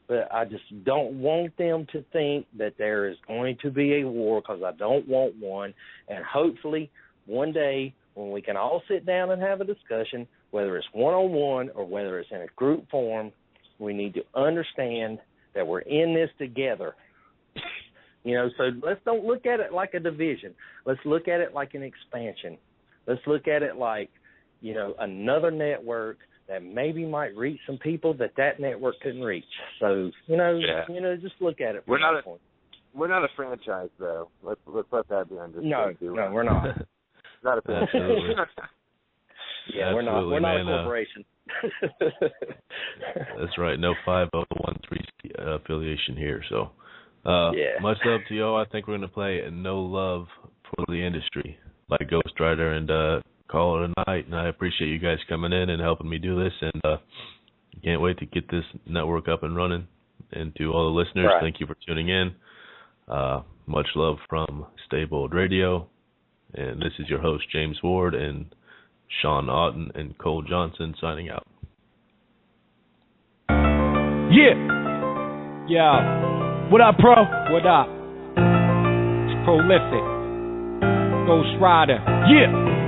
But I just don't want them to think that there is going to be a war, because I don't want one. And hopefully one day when we can all sit down and have a discussion, whether it's one-on-one or whether it's in a group form, we need to understand that we're in this together. You know, so let's don't look at it like a division. Let's look at it like an expansion. Let's look at it like, you know, another network that maybe might reach some people that network couldn't reach. So, you know, just look at it from that point.
We're not a franchise, though. Let's let that be understood.
No, we're not.
Not a franchise.
Absolutely.
Yeah, we're not. We're not a corporation.
That's right. No 5013 affiliation here. So, much love to y'all. I think we're going to play No Love for the Industry by Ghost Rider and call it a night. And I appreciate you guys coming in and helping me do this. And can't wait to get this network up and running. And to all the listeners, thank you for tuning in. Much love from Stay Bold Radio. And this is your host, James Ward, and Sean Auten and Cole Johnson signing out.
Yeah. What up, bro? What up? It's prolific. Ghost Rider. Yeah.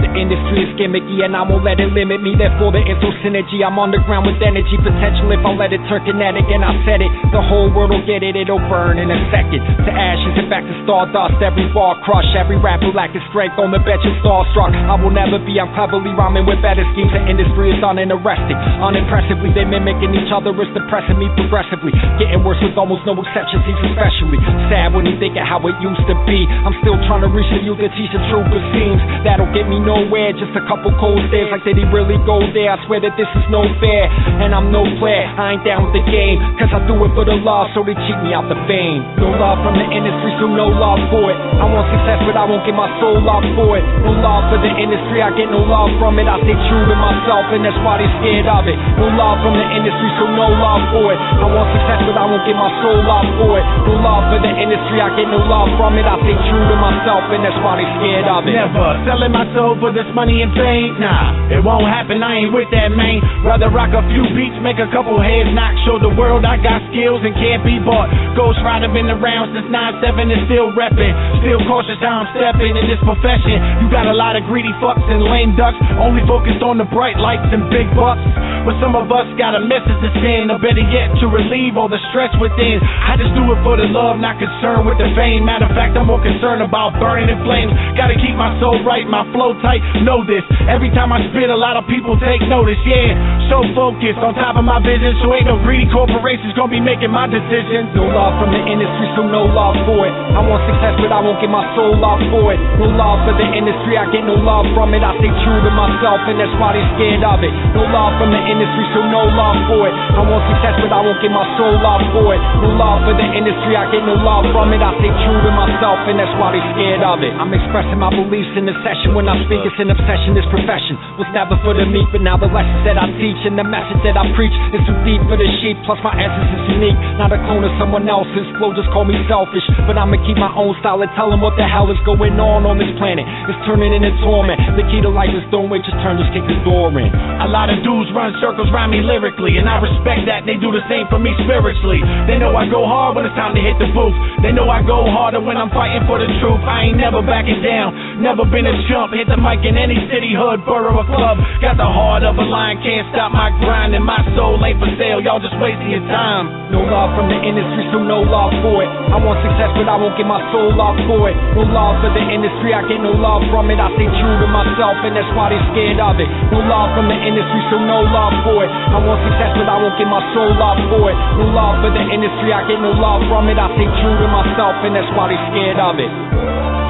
The industry is gimmicky and I won't let it limit me. Therefore the info synergy, I'm on the ground with energy potential. If I let it turn kinetic and I said it, the whole world will get it. It'll burn in a second to ashes and back to stardust. Every bar crush, every rapper lacking strength on the bench is starstruck. I will never be, I'm cleverly rhyming with better schemes. The industry is uninteresting, unimpressively they mimicking each other. It's depressing me progressively, getting worse with almost no exceptions. He's especially sad when he think of how it used to be. I'm still trying to reach the youth and teach the truth. It seems that'll get me nowhere, just a couple cold stares. Like did he really go there? I swear that this is no fair, and I'm no player, I ain't down with the game, cause I do it for the love, so they cheat me out the fame. No love from the industry, so no love for it. I want success, but I won't give my soul love for it. No love for the industry, I get no love from it. I stay true to myself, and that's why they scared of it. No love from the industry, so no love for it. I want success, but I won't give my soul love for it. No love for the industry, I get no love from it. I stay true to myself, and that's why they scared of it.
Never selling my soul for for this money and fame. Nah, it won't happen, I ain't with that, man. Rather rock a few beats, make a couple heads knock, show the world I got skills and can't be bought. Ghost Rider been around since 9-7 and still reppin'. Still cautious how I'm stepping in this profession. You got a lot of greedy fucks and lame ducks, only focused on the bright lights and big bucks. But some of us got a message to send, or better yet, to relieve all the stress within. I just do it for the love, not concerned with the fame. Matter of fact, I'm more concerned about burning in flames. Gotta keep my soul right, my flow tight, know this. Every time I spit, a lot of people take notice, yeah. So focused, on top of my vision, so ain't no greedy corporations gonna be making my decisions.
No love from the industry, so no love for it. I want success, but I won't give my soul off for it. No love for the industry, I get no love from it. I stay true to myself, and that's why they scared of it. No love from the industry, so no love for it. I want success, but I won't give my soul off for it. No love for the industry, I get no love from it. I stay true to myself, and that's why they scared of it. I'm expressing my beliefs in the session. When I speak, it's an obsession, this profession was never for the meek, but now the lessons that I teach and the message that I preach is too deep for the sheep. Plus my essence is unique, not a clone of someone else's flow. Just call me selfish, but I'ma keep my own style and tell them what the hell is going on this planet. It's turning into torment. The key to life is don't wait, just turn, just kick the door in.
A lot of dudes run circles around me lyrically, and I respect that. They do the same for me spiritually. They know I go hard when it's time to hit the booth. They know I go harder when I'm fighting for the truth. I ain't never backing down, never been a chump. Hit the mic in any city, hood, borough, or club. Got the heart of a lion, can't stop my grind, and my soul ain't for sale. Y'all just wasting your time.
No love from the industry, so no love for it. I want success, but I won't give my soul off for it. No love for the industry, I get no love from it. I stay true to myself, and that's why they scared of it. No love from the industry, so no love for it. I want success, but I won't give my soul off for it. No love for the industry, I get no love from it. I stay true to myself, and that's why they scared of it.